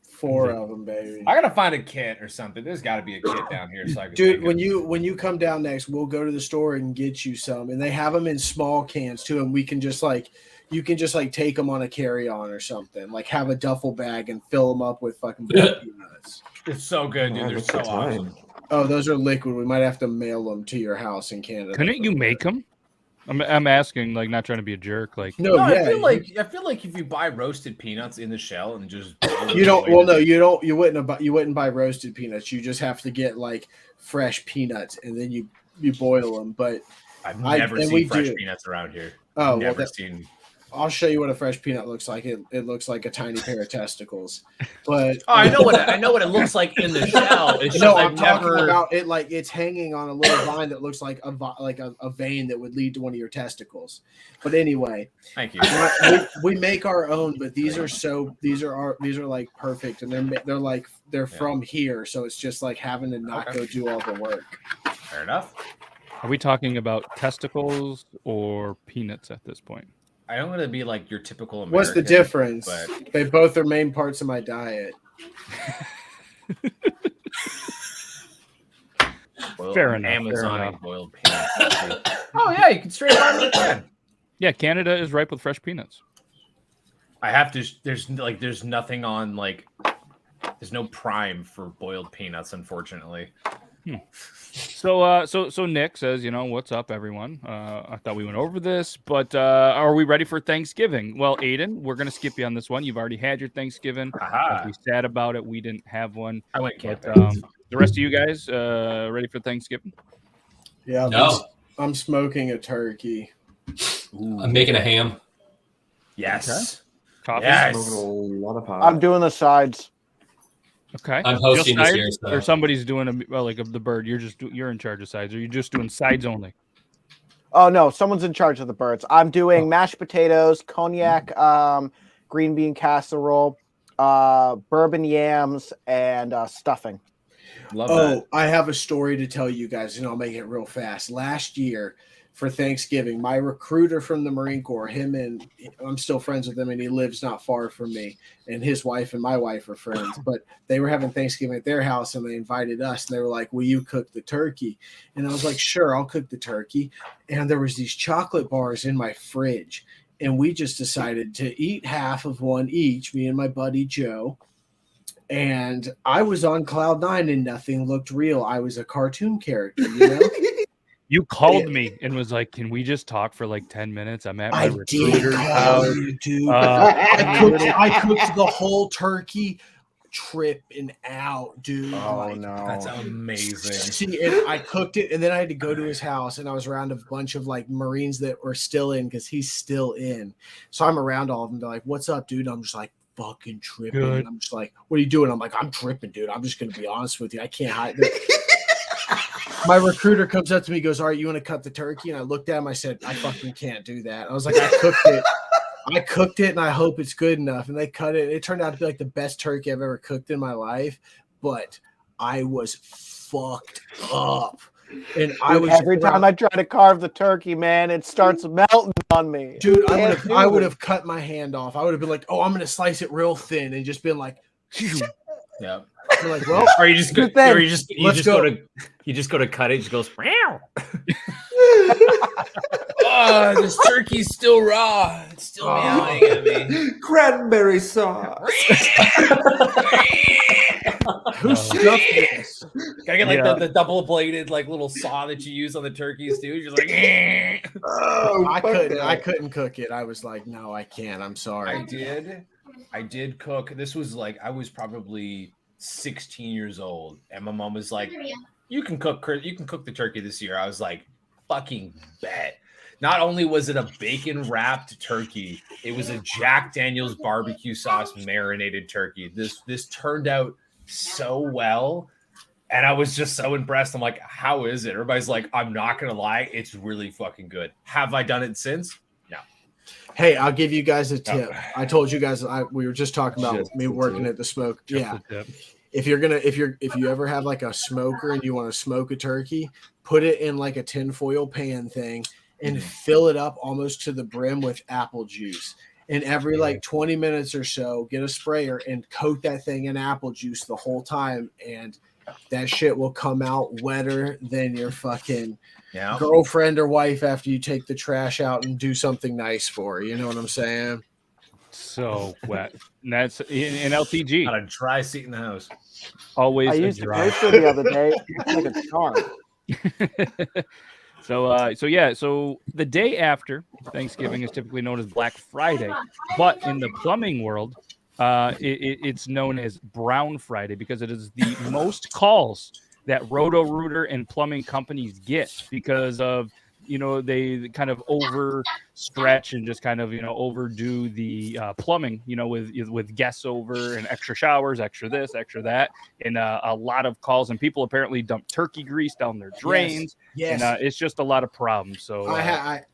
4 of them, baby. I gotta find a kit or something. There's got to be a kit down here, so I can. Dude, make when it. you come down next, we'll go to the store and get you some, and they have them in small cans too, and we can just like you can just like take them on a carry on or something, like have a duffel bag and fill them up with fucking boiled peanuts. It's so good, dude. Oh, They're that's so the time. awesome. Oh, those are liquid. We might have to mail them to your house in Canada. Couldn't you make them? I'm asking, like, not trying to be a jerk. Like, No, I yeah, feel like if you buy roasted peanuts in the shell and just you don't. Well, no, you don't. You wouldn't buy roasted peanuts. You just have to get like fresh peanuts, and then you you boil them, but I've never and we seen fresh do. peanuts around here. Oh, Never well, seen. I'll show you what a fresh peanut looks like. It looks like a tiny pair of testicles. But Oh, I know what it looks like in the shell. It's no, just I'm talking about it like it's hanging on a little vine that looks like a vein that would lead to one of your testicles. But anyway, thank you. We make our own, but these are like perfect, and they're from here, so it's just like having to not go do all the work. Fair enough. Are we talking about testicles or peanuts at this point? I don't want to be like your typical American. What's the difference? But... They both are main parts of my diet. Fair enough. Amazon boiled peanuts. Oh yeah, you can straight buy them again. Yeah, Canada is ripe with fresh peanuts. I have to. There's nothing on there's no prime for boiled peanuts, unfortunately. So Nick says, what's up, everyone? I thought we went over this, but are we ready for Thanksgiving? Well, Aiden, we're going to skip you on this one. You've already had your Thanksgiving. We sad about it. We didn't have one. I went camping. The rest of you guys ready for Thanksgiving? Yeah, no. I'm smoking a turkey. Ooh. I'm making a ham. Yes. Okay. Yes. Smoking a lot of pot. I'm doing the sides. Okay. I'm hosting Just this year, sides, so. or somebody's doing of the bird. You're in charge of sides. Or you're just doing sides only? Oh no, someone's in charge of the birds. I'm doing mashed potatoes, cognac, green bean casserole, bourbon yams, and stuffing. Love that. I have a story to tell you guys, and I'll make it real fast. Last year for Thanksgiving, my recruiter from the Marine Corps, I'm still friends with him, and he lives not far from me, and his wife and my wife are friends, but they were having Thanksgiving at their house, and they invited us, and they were like, will you cook the turkey? And I was like, sure, I'll cook the turkey. And there was these chocolate bars in my fridge, and we just decided to eat half of one each, me and my buddy Joe. And I was on cloud 9 and nothing looked real. I was a cartoon character, You called me and was like, "Can we just talk for like 10 minutes?" I'm at my recruiter's house. Dude. I cooked the whole turkey, tripping out, dude. Oh no, that's amazing. See, and I cooked it, and then I had to go to his house, and I was around a bunch of Marines that were still in because he's still in. So I'm around all of them. They're like, "What's up, dude?" I'm just like, fucking tripping. And I'm just like, "What are you doing?" I'm like, "I'm tripping, dude. I'm just gonna be honest with you. I can't hide it." My recruiter comes up to me, goes, "All right, you want to cut the turkey?" And I looked at him. I said, "I fucking can't do that." I was like, "I cooked it, and I hope it's good enough." And they cut it. It turned out to be the best turkey I've ever cooked in my life, but I was fucked up. And every time I try to carve the turkey, man, it starts melting on me. Dude, I would have cut my hand off. I would have been like, "Oh, I'm gonna slice it real thin," and just been like, yeah. You're like, well, or you just go to cut it, it just goes, meow. Oh, this turkey's still raw. It's still meowing at me. Cranberry sauce. Who stuffed this? Gotta get the double bladed little saw that you use on the turkeys too. You're just like, oh, I couldn't cook it. I was like, no, I can't. I'm sorry. I did cook. This was I was probably 16 years old, and my mom was like, you can cook the turkey this year. I was like, fucking bet. Not only was it a bacon wrapped turkey, it was a Jack Daniel's barbecue sauce marinated turkey. This turned out so well, and I was just so impressed. I'm like, how is it? Everybody's like, I'm not gonna lie, it's really fucking good. Have I done it since? No. Hey, I'll give you guys a tip. I told you guys we were just talking about me working at the smoke. Yeah. If you ever have a smoker and you want to smoke a turkey, put it in a tinfoil pan thing and fill it up almost to the brim with apple juice. And every 20 minutes or so, get a sprayer and coat that thing in apple juice the whole time. And that shit will come out wetter than your fucking girlfriend or wife after you take the trash out and do something nice for her. You know what I'm saying? So wet. And that's in LTG. Got a dry seat in the house. Always. I used the poster the other day. It's like a charm. So the day after Thanksgiving is typically known as Black Friday, but in the plumbing world, it's known as Brown Friday because it is the most calls that Roto-Rooter and plumbing companies get because of, they kind of overstretch and just kind of, overdo the plumbing, with guests over and extra showers, extra this, extra that, and a lot of calls. And people apparently dump turkey grease down their drains. Yes. And it's just a lot of problems. So I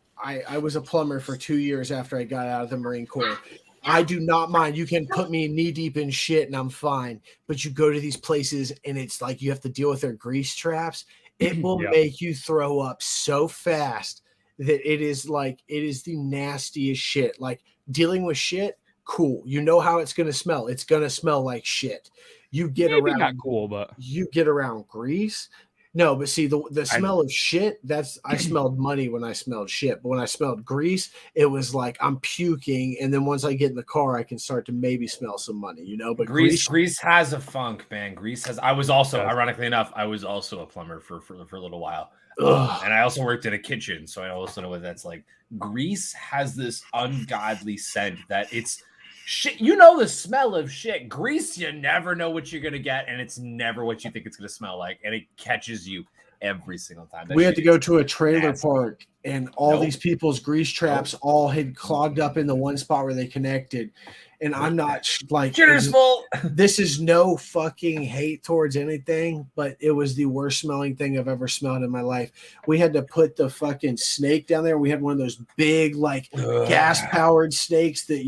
was a plumber for 2 years after I got out of the Marine Corps. I do not mind. You can put me knee deep in shit and I'm fine. But you go to these places and it's like you have to deal with their grease traps. It will make you throw up so fast that it is the nastiest shit. Like dealing with shit, cool. You know how it's gonna smell. It's gonna smell like shit. You get maybe around not cool, but you get around grease. No, but see the smell of shit, I smelled money when I smelled shit. But when I smelled grease, it was like I'm puking. And then once I get in the car, I can start to maybe smell some money, But grease has a funk, man. I was also, ironically enough, I was also a plumber for a little while. And I also worked in a kitchen, so I also know what that's like. Grease has this ungodly scent that it's shit. The smell of shit. Grease, you never know what you're gonna get, and it's never what you think it's gonna smell like, and it catches you every single time. We had to go to a trailer park, and all these people's grease traps all had clogged up in the one spot where they connected. And I'm not like this is no fucking hate towards anything, but it was the worst smelling thing I've ever smelled in my life. We had to put the fucking snake down there. We had one of those big gas powered snakes that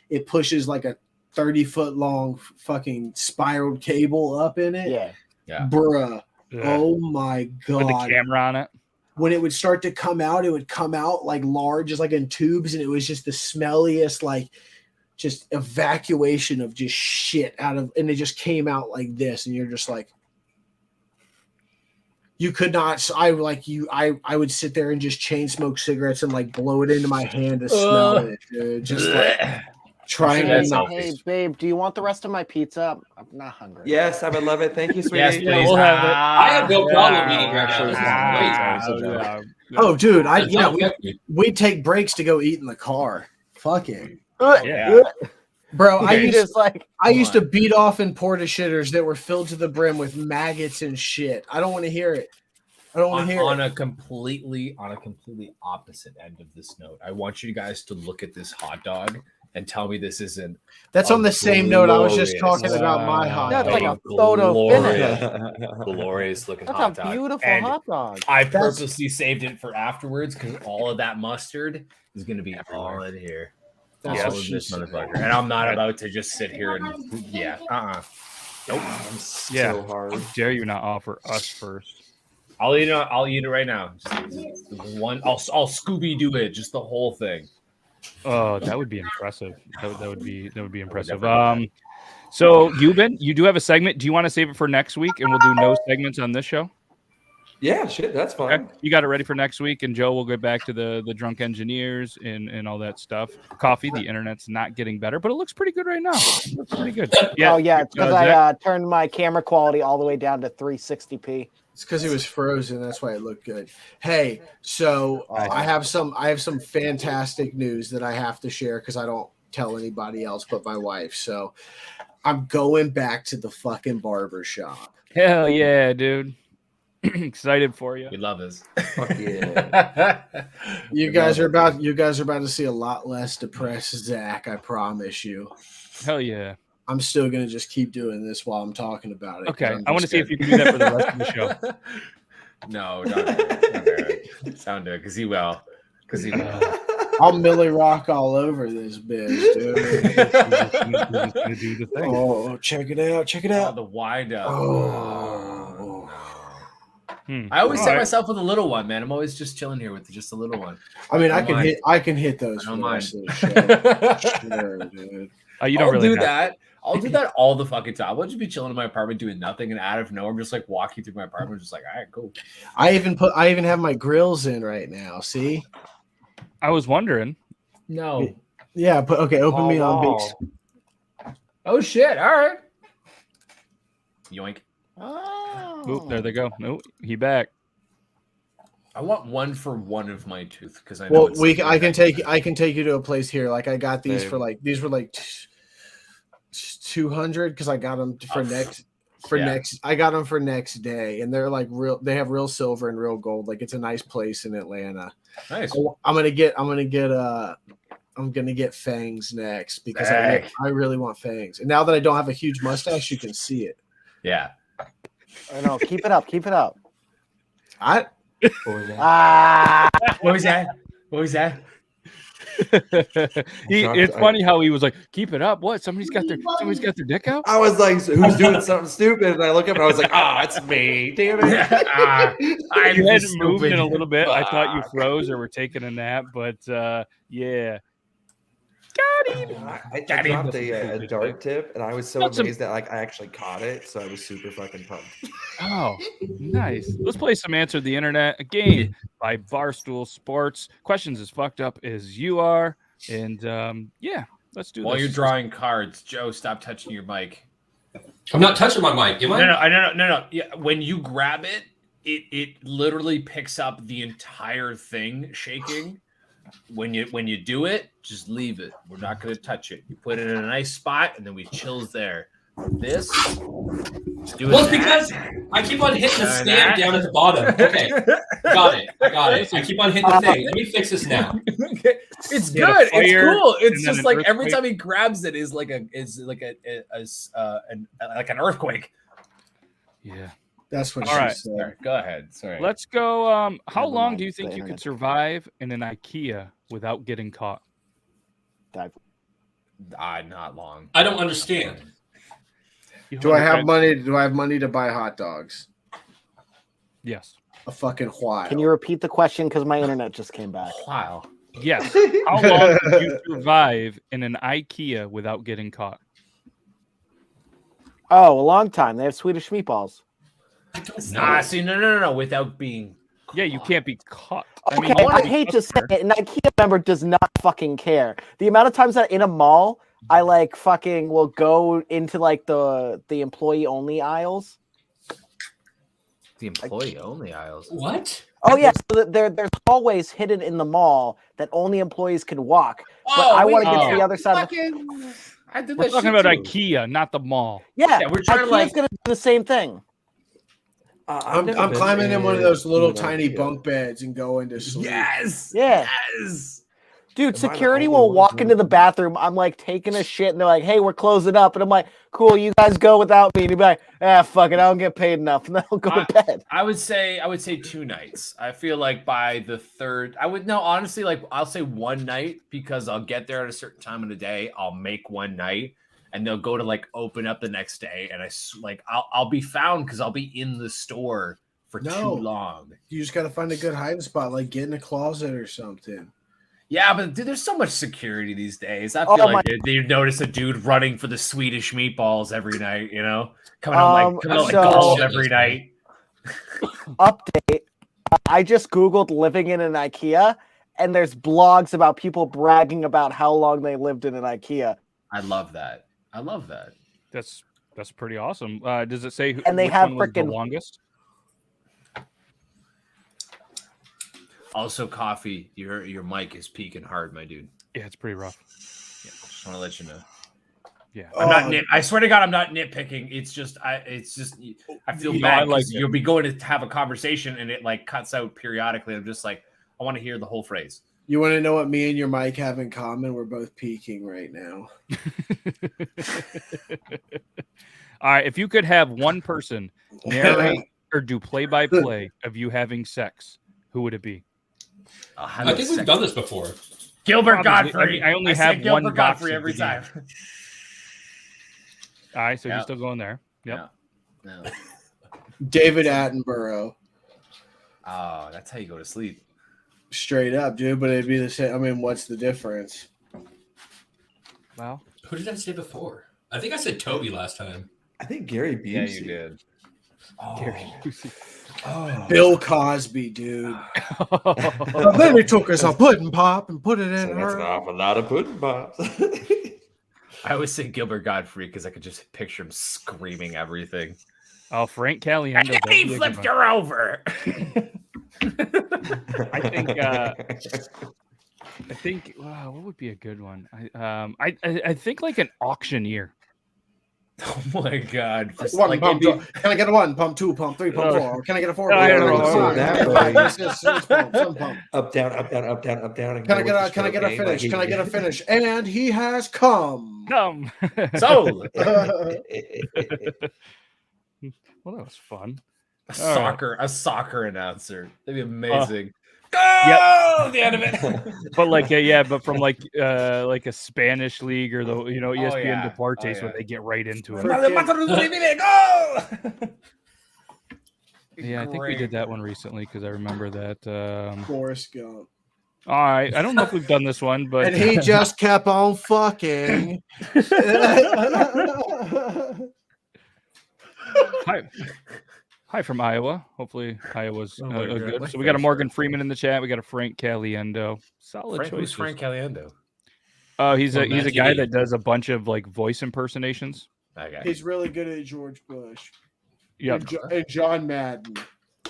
it pushes like a 30-foot long fucking spiraled cable up in it. Yeah. Bruh. Oh my god. With the camera on it. When it would start to come out, it would come out like large, just like in tubes, and it was just the smelliest, just evacuation of just shit out of, and it just came out like this, and you're just like, you could not. I would sit there and just chain smoke cigarettes and blow it into my hand to smell it, dude. Just trying to not. Hey, babe, do you want the rest of my pizza? I'm not hungry. Yes, I would love it. Thank you, sweetie. Yes, please. We'll have it. I have no problem eating right now. Oh, dude, we take breaks to go eat in the car. Fuck it. Bro, Okay. I used to beat off in porta shitters that were filled to the brim with maggots and shit. I don't want to hear it. On a completely opposite end of this note, I want you guys to look at this hot dog and tell me this isn't. That's on the same note I was just talking about my hot dog. That's like a photo finish. Glorious looking That's hot a dog. beautiful And hot dog. I purposely saved it for afterwards because all of that mustard is going to be all in here. That's All what of she this said. motherfucker. And I'm not about to just sit here and Nope. I'm so hard. How dare you not offer us first? I'll eat it right now. Just one. I'll Scooby Doo it. Just the whole thing. Oh, that would be impressive. That would be impressive. So Euban, you do have a segment. Do you want to save it for next week, and we'll do no segments on this show? Yeah, shit, that's fine. Okay. You got it ready for next week, and Joe will get back to the drunk engineers and all that stuff. Coffee, the internet's not getting better, but it looks pretty good right now. It looks pretty good. Yeah. Oh yeah, it's because I turned my camera quality all the way down to 360p. It's because it was frozen. That's why it looked good. Hey, so I have some fantastic news that I have to share because I don't tell anybody else but my wife. So I'm going back to the fucking barber shop. Hell yeah, dude. Excited for you. We love this. Fuck yeah. You guys are about to see a lot less depressed Zach, I promise you. Hell yeah. I'm still gonna just keep doing this while I'm talking about it. Okay. I want to see if you can do that for the rest of the show. No, not it. Sound it, because he will. I'll Millie Rock all over this bitch, dude. Oh, check it out. Oh, the wind up. Oh. I always set myself with a little one, man. I'm always just chilling here with just a little one. I mean, I can hit those. I don't mind. Sure, dude. You don't really do that. I'll do that all the fucking time. I'll just be chilling in my apartment doing nothing, and out of nowhere, I'm just like walking through my apartment, just like, all right, cool. I even have my grills in right now. See? I was wondering. No. Yeah, but okay, open me on Beaks. Oh shit! All right. Yoink. Oh. Oop, there they go. Nope, he back. I want one for one of my tooth because I know. Well, I can take you to a place here. Like I got these for these were like 200 because I got them for next. for Yeah. next. I got them for next day, and they're like real. They have real silver and real gold. Like it's a nice place in Atlanta. Nice. I'm gonna get fangs next because Dang. I really want fangs. And now that I don't have a huge mustache, you can see it. Yeah. I know. Keep it up. Keep it up. I What was that? Ah, What was that? What was that? It's funny how he was like, "Keep it up." What? Somebody's got their dick out. I was like, who's doing something stupid? And I look up and I was like, it's me. Damn it. I'm You hadn't stupid. moved in a little bit. I thought you froze or were taking a nap, but yeah. I dropped a dart tip, and I was so amazed that like I actually caught it. So I was super fucking pumped. Oh, nice. Let's play some Answer the Internet, a game by Barstool Sports. Questions as fucked up as you are. And yeah, let's do While this. you're drawing cards, Joe, stop touching your mic. I'm not touching my mic. Am I? No. Yeah, when you grab it, it literally picks up the entire thing shaking. When you do it, just leave it. We're not going to touch it. You put it in a nice spot, and then we chills there. This. Well, it's because I keep on hitting the stand down at the bottom. Okay, got it. I got it. I keep on hitting the thing. Let me fix this now. It's He had a good. It's fire cool. It's and then just an like every earthquake. time he grabs it is like an earthquake. Yeah. That's what All she right. said. Sorry, go ahead. Sorry. Let's go. How Never long mind, do you the think you could internet. survive in an IKEA without getting caught? Not long. I don't understand. Do I have money? Do I have money to buy hot dogs? Yes. A fucking while. can you repeat the question? Because my internet just came back. Wow. Yes. How long could you survive in an IKEA without getting caught? Oh, a long time. They have Swedish meatballs. Nah, see, no. Without being. Yeah, you can't be caught. Okay, I hate to say it, an IKEA member does not fucking care. The amount of times that in a mall, I like fucking will go into like the employee only aisles. The employee only aisles. What? Oh yeah, so there's hallways hidden in the mall that only employees can walk. But Oh, I want to wait, get to the oh. other side of the I did We're that talking shit about too. IKEA, not the mall. yeah. Yeah, we're trying to, IKEA's like- gonna do the same thing. I'm climbing in one of those little tiny bunk beds and going to sleep. Yes. Yeah. Yes. Dude, Am I the security only will one walk doing into the that? bathroom. I'm like taking a shit, and they're like, "Hey, we're closing up," and I'm like, "Cool, you guys go without me." And you'd be like, fuck it, I don't get paid enough," and then I'll go to bed. I would say 2 nights. I feel like by the third, honestly, like I'll say one night because I'll get there at a certain time of the day. I'll make one night, and they'll go to like open up the next day, and I'll be found because I'll be in the store for No. too long. You just got to find a good hiding spot, like get in a closet or something. Yeah, but dude, there's so much security these days. I feel Oh, like you notice a dude running for the Swedish meatballs every night. You know, coming out like so- gold every night. Update. I just Googled living in an IKEA, and there's blogs about people bragging about how long they lived in an IKEA. I love that. That's pretty awesome. Does it say And they which have one was the frickin- longest? Also, coffee. Your mic is peaking hard, my dude. Yeah, it's pretty rough. Yeah, just want to let you know. Yeah. I'm not. I swear to God, I'm not nitpicking. It's just. I feel You know, bad I like because it. you'll be going to have a conversation and it like cuts out periodically. I'm just like, I want to hear the whole phrase. You want to know what me and your mic have in common? We're both peaking right now. All right, if you could have one person narrate or do play-by-play of you having sex, who would it be? I think we've done this before. Gilbert Probably. Godfrey. I only said have Gilbert one Godfrey box every of the game. time. All right, so Yeah. you're still going there. Yep. No. David Attenborough. Oh, that's how you go to sleep. Straight up, dude. But it'd be the same. I mean, what's the difference? Well, Who did I say before? I think I said Toby last time. I think Gary Busey. Yeah, you did. Bill Cosby, dude. Oh. Then he took us a pudding pop and put it in So that's an her. awful lot of pudding pops. I always say Gilbert Godfrey because I could just picture him screaming everything. Oh, Frank Caliendo. And then he flipped her over. I think. Wow, what would be a good one? I think like an auctioneer. Oh my God! One Like, pump. it'd be- Can I get a 1 pump, 2 pump, 3 pump, 4? Can I get a 4? I don't know. Come on, That come way. on. Yes, 6 pump, 7 pump. Up, down, up, down, up, down, up, down. And Can I go get with a the can I get a stroke, finish? like Can I get a he- finish? And he has come. Come. Sold. Well, that was fun. A All right. soccer announcer. That'd be amazing. Yep. The end of it. But but from like a Spanish league or the ESPN yeah. Deportes Oh, where yeah. they get right into it. For- Yeah, I think we Great. did that one recently because I remember that. Forrest Gump. All right, I don't know if we've done this one, but And he just kept on fucking. Hi from Iowa. Hopefully Iowa's Oh my God. good. So we got a Morgan Freeman in the chat. We got a Frank Caliendo. Solid Who's choices. Frank Caliendo? He's From a Mad guy TV. that does a bunch of like voice impersonations. Okay. He's really good at George Bush. Yep. And John Madden.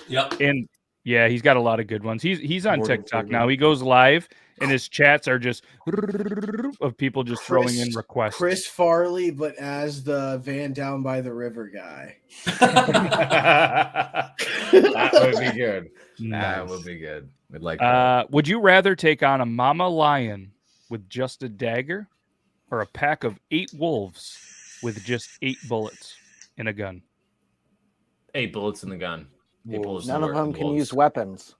Yep. And yeah, he's got a lot of good ones. He's on Morgan TikTok Freeman. now. He goes live and his chats are just of people just throwing in requests. Chris Farley, but as the van down by the river guy. That would be good. That Nice. would be good. We'd like that. Would you rather take on a mama lion with just a dagger or a pack of 8 wolves with just 8 bullets in a gun? 8 bullets in the gun. 8 bullets in None the of wor- them can wolves. use weapons.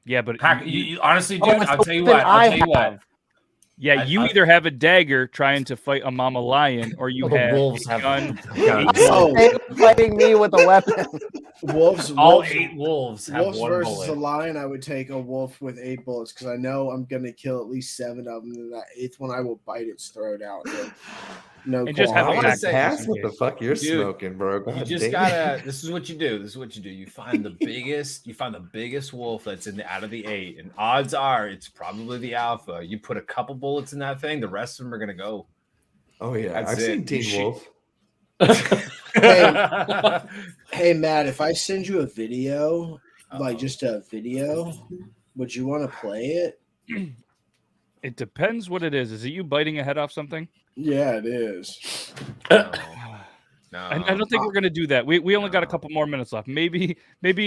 Yeah, but Honestly, dude, that's I'll the tell you weapon what. I'll I tell you what. have. yeah, you either have a dagger trying to fight a mama lion or you The have wolves a have gun. guns. Oh, They're fighting me with a weapon. Wolves. All wolves 8 wolves have Wolves one versus bullet. a lion, I would take a wolf with 8 bullets because I know I'm gonna kill at least 7 of them. And that 8th one, I will bite its throat out. No, And just have I a wanna pack say- Pass just in what the case. fuck you're Dude, smoking, bro. You God just damn. gotta. This is what you do. You find the biggest. You find the biggest wolf that's out of the 8, and odds are it's probably the alpha. You put a couple bullets in that thing, the rest of them are gonna go. Oh yeah, That's I've it. seen You Teen shoot- Wolf. Hey Matt, if I send you a video, like Uh-oh. just a video, would you want to play it? It depends what it is. Is it you biting a head off something? Yeah, it is. No. I don't think we're gonna do that. We only got a couple more minutes left. Maybe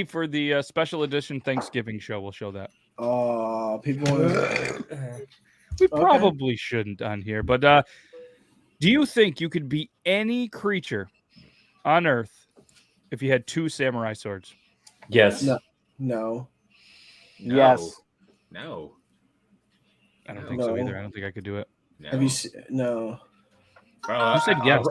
for the special edition Thanksgiving show, we'll show that. Oh, people want to. We probably shouldn't on here, but do you think you could beat any creature on Earth if you had 2 samurai swords? Yes. No. Yes. No. I don't think so No. either. I don't think I could do it. No. Have you? No. You said yes.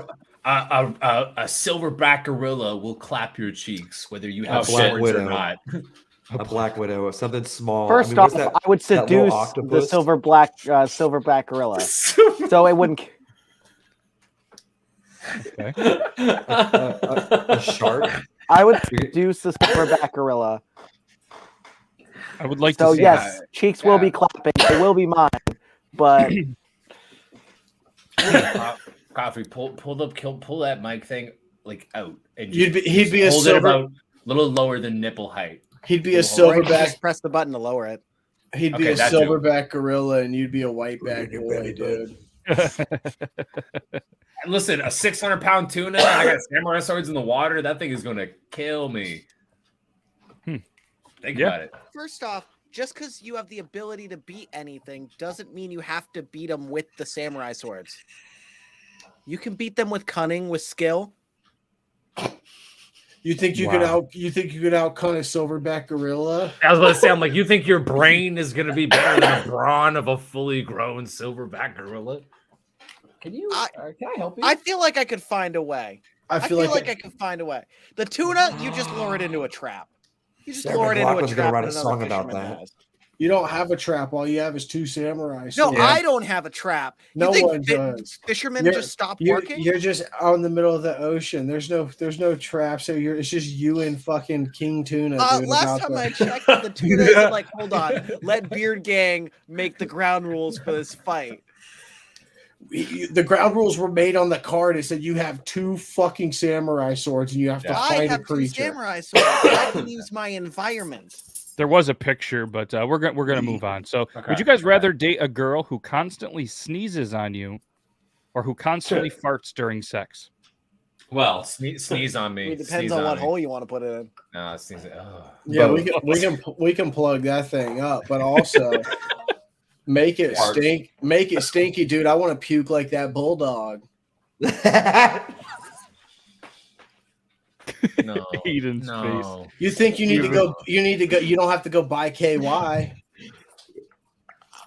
A silverback gorilla will clap your cheeks whether you have Black swords Widow. or not. A black widow, something small. First what's off, that- I would that little seduce the octopus? silverback gorilla, so it wouldn't. Okay. a shark. I would seduce the silverback gorilla. I would like So to see yes, cheeks will be clapping. They will be mine, but Coffee, pull that mic thing like out. And He'd be a hold it silver. about a little lower than nipple height. He'd be a Hold it. right, silverback. just press the button to lower it. He'd be Okay, a that too. silverback gorilla, and you'd be a whiteback boy, dude. And listen, a 600-pound tuna. I got samurai swords in the water. That thing is going to kill me. Think about it. First off, just because you have the ability to beat anything doesn't mean you have to beat them with the samurai swords. You can beat them with cunning, with skill. You think you could out? You think you could outcun a silverback gorilla? I was about to say, I'm like, you think your brain is going to be better than the brawn of a fully grown silverback gorilla? Can you? Can I help you? I feel like I could find a way. I feel like I could find a way. The tuna, you just lure it into a trap. You just Sarah lure it into a McLachlan's gonna trap. write that a another song about fisherman that. has. you don't have a trap. All you have is 2 samurai. No, swords. I don't have a trap. You No think one does. fishermen You're- just stop You're, working? you're just out in the middle of the ocean. There's no trap. So it's just you and fucking King Tuna. Dude, Last time I checked, the tuna is like, hold on, let Beard Gang make the ground rules for this fight. the ground rules were made on the card. It said you have 2 fucking samurai swords and you have to I fight a have 2 creature. samurai swords. I can use my environment. There was a picture, but we're gonna move on. So, would you guys rather date a girl who constantly sneezes on you, or who constantly farts during sex? Well, Sneeze on me. It depends Sneeze on what me. hole you want to put it in. No, sneeze. Oh. Yeah, we can plug that thing up, but also make it stink. Make it stinky, dude. I want to puke like that bulldog. No. Aiden's No. face. You think you need to go? You need to go. You don't have to go buy KY.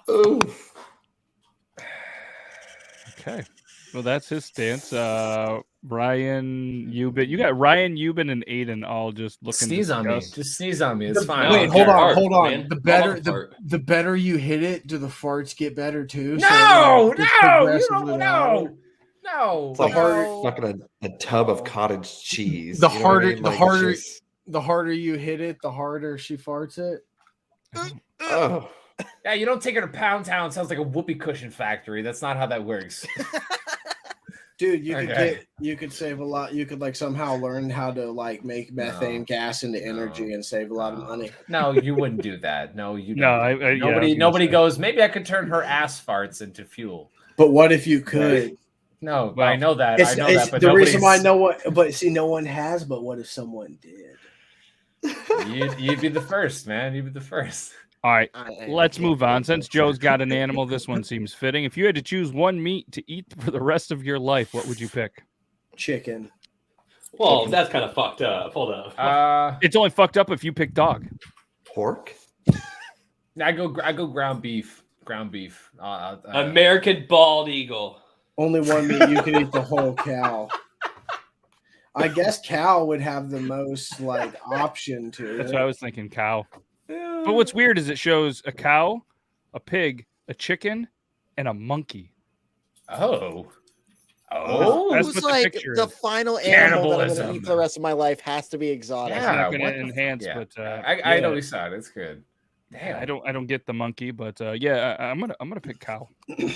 Oof. Okay. Well, that's his stance. Ryan Euban. You got Ryan Euban and Aiden all just looking. Sneeze on me. Just sneeze on me. It's fine. Wait, No, hold on. man. The better I'll fart. the better you hit it, do the farts get better too? No, just no, you progressively don't louder? know. No. It's like no. fucking a tub of cottage cheese. The you know what I harder, mean? the Like, it's harder, just- the harder you hit it, the harder she farts it. Oh. Yeah, you don't take her to Pound Town. Sounds like a whoopee cushion factory. That's not how that works. Dude, Okay. you could save a lot. You could like somehow learn how to like make methane gas into energy and save a lot of money. No, you wouldn't do that. No, you don't. No, I yeah, I was gonna nobody say. goes, maybe I could turn her ass farts into fuel. But what if you could? No, Well, I know that. It's, I know it's that. But the reason why I nobody's- know what. But see, no one has. But what if someone did? You'd be the first, man. You'd be the first. All right. I Let's can't move do on. it. Since Joe's got an animal, this one seems fitting. If you had to choose one meat to eat for the rest of your life, what would you pick? Chicken. Well, that's kind of fucked up. Hold up. It's only fucked up if you pick dog. Pork? I go ground beef. Ground beef. American bald eagle. Only one meat you can eat the whole cow. I guess cow would have the most like option to That's it. what I was thinking, cow. But what's weird is it shows a cow, a pig, a chicken, and a monkey. Oh. That's Who's what the like picture the is. final animal that I'm going to Cannibalism. eat for the rest of my life has to be exotic. It's Yeah, not going what to the enhance, yeah. but I yeah. know we saw it. It's good. Damn. I don't get the monkey, but yeah, I'm gonna pick cow.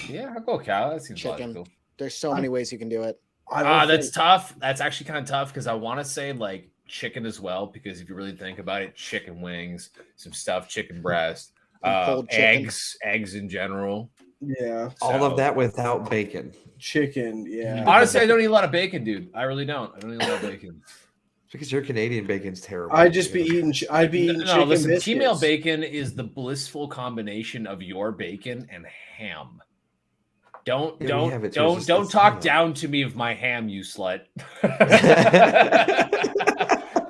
Yeah, I'll go cow. That seems Chicken. logical. There's so many ways you can do it. That's tough. That's actually kind of tough because I want to say like chicken as well because if you really think about it, chicken wings, some stuffed chicken breast, pulled chicken. eggs in general. Yeah. All of that without bacon. Chicken. Yeah. Honestly, I don't eat a lot of bacon, dude. I really don't. I don't eat a lot of bacon. Because your Canadian bacon's terrible. I'd just be eating. I'd be eating No, chicken listen. biscuits. Female bacon is the blissful combination of your bacon and ham. Don't Yeah, we have it too, it's just don't it's talk ham. down to me of my ham, you slut.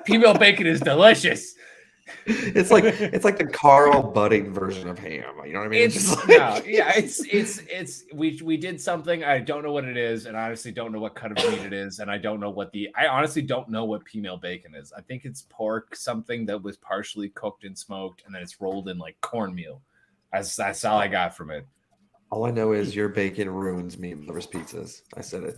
Female bacon is delicious. It's like the Carl Budding version of ham. You know what I mean? It's just no, yeah, it's we did something. I don't know what it is, and I honestly don't know what cut of meat it is, and I honestly don't know what female bacon is. I think it's pork, something that was partially cooked and smoked, and then it's rolled in like cornmeal. That's all I got from it. all I know is your bacon ruins meat lovers pizzas. I said it.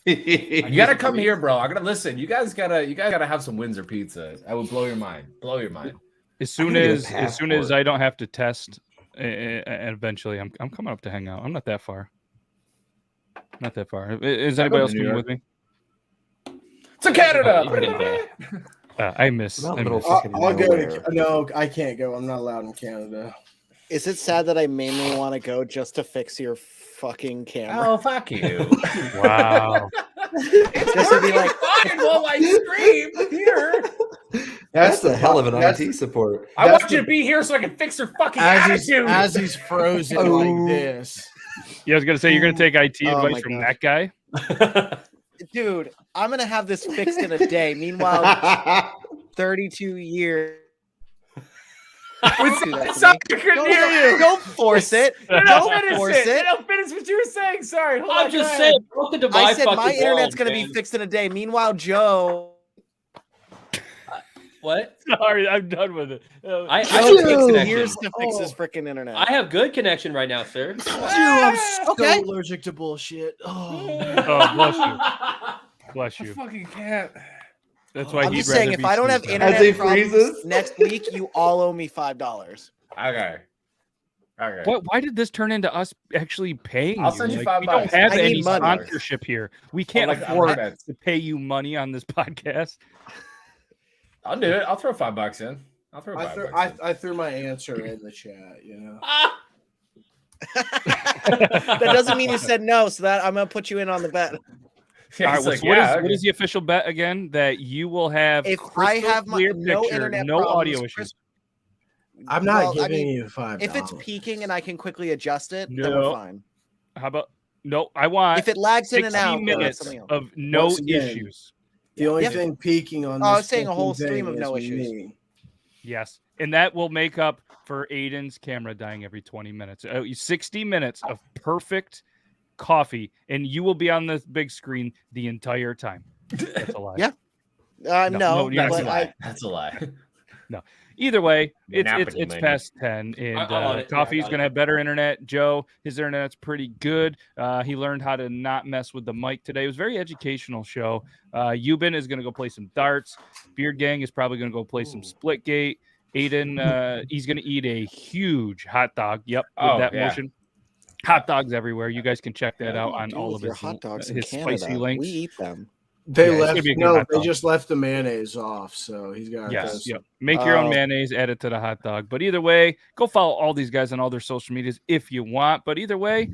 You gotta come here, bro. I gotta listen. You guys gotta have some Windsor pizza. I would blow your mind. Blow your mind. As soon I need a as I don't have to test, and eventually I'm coming up to hang out. I'm not that far. Not that far. Is anybody else New coming York. with me? To Canada. I miss. Not I middle miss. fucking I'll go nowhere. to. No, I can't go. I'm not allowed in Canada. Is it sad that I mainly want to go just to fix your fucking camera? Oh, fuck you. Wow. Just to be like, fine while I scream here. That's the hell of an that's- IT support. I That's want you to be here so I can fix your fucking As attitude. he's frozen Oh. like this. Yeah, I was gonna say you're gonna take IT Oh advice my from God. that guy. dude, I'm gonna have this fixed in a day. Meanwhile, 32 years. Don't do that to Sorry, me. I couldn't hear you. Don't force it. No, Don't finish force it. it. No, finish what you were saying. Sorry. Hold I'm on, just go saying. ahead. Welcome to I my said fucking my internet's world, gonna man. be fixed in a day. Meanwhile, Joe. What? Sorry, I'm done with it. I Joe have good takes connection. years to fix his freaking internet. I have good connection right now, sir. Dude, I'm so Okay. allergic to bullshit. Oh. Oh, bless you. Bless I you. fucking can't. That's why I'm he'd just saying, rather if I don't have sneezed out. As he internet problems freezes. next week, you all owe me $5. Okay. Okay. Why did this turn into us actually paying I'll you? send you Like, $5. we don't have I need any money. sponsorship here. We can't like afford bets. to pay you money on this podcast. I'll do it. I'll throw $5 in. I'll throw I $5 threw, in. I threw my answer in the chat, you know. That doesn't mean you said no, so that I'm gonna put you in on the bet. Yeah, All right, it's well, like, so yeah, what is the official bet again? That you will have If crystal I have my clear no picture, internet no problems, audio issues. I'm not Well, I giving mean, you $5. if it's peaking and I can quickly adjust it, then No. we're fine. How about no? I want If it lags in and 60 out, then that's minutes something else. of no Once again, issues. the only Yeah. thing peaking on Oh, I this was saying a whole fucking stream thing of no is issues. me. Yes, and that will make up for Aiden's camera dying every 20 minutes. 60 minutes of perfect coffee, and you will be on the big screen the entire time. That's a lie. Yeah. No, you're that's a not. lie. That's a lie. No. Either way, We're it's napping you, it's man. past 10, and I'm on it. Yeah, I Coffee's got gonna it. have better internet. Joe, his internet's pretty good. He learned how to not mess with the mic today. It was a very educational show. Euban is gonna go play some darts. Beard Gang is probably gonna go play some Splitgate. Aiden, he's gonna eat a huge hot dog. Yep, with that motion. Hot dogs everywhere. You guys can check that out on all of your his hot dogs in his Canada. spicy links. We eat them. They Yeah, it's left. gonna be a good No, hot they dog. just left the mayonnaise off, so he's got. Yes, yep. Make your own mayonnaise, add it to the hot dog. But either way, go follow all these guys on all their social medias if you want. But either way,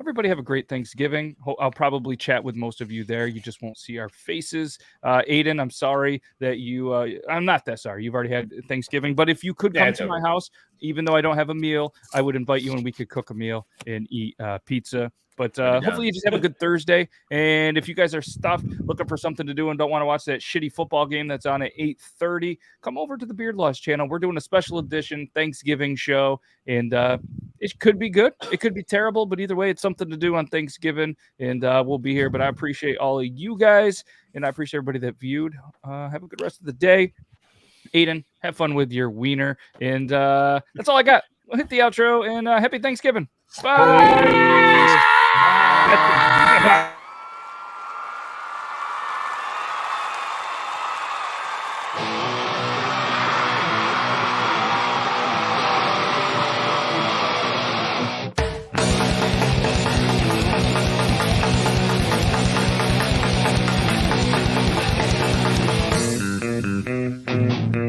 everybody have a great Thanksgiving. I'll probably chat with most of you there. You just won't see our faces. Aiden, I'm sorry that you. I'm not that sorry. You've already had Thanksgiving. But if you could come to my house, even though I don't have a meal, I would invite you and we could cook a meal and eat pizza. But hopefully you just have a good Thursday. And if you guys are stuffed, looking for something to do and don't want to watch that shitty football game that's on at 8:30, come over to the Beard Laws channel. We're doing a special edition Thanksgiving show. And it could be good. It could be terrible. But either way, it's something to do on Thanksgiving. And we'll be here. But I appreciate all of you guys. And I appreciate everybody that viewed. Have a good rest of the day. Aiden, have fun with your wiener. And that's all I got. We'll hit the outro. And happy Thanksgiving. Bye.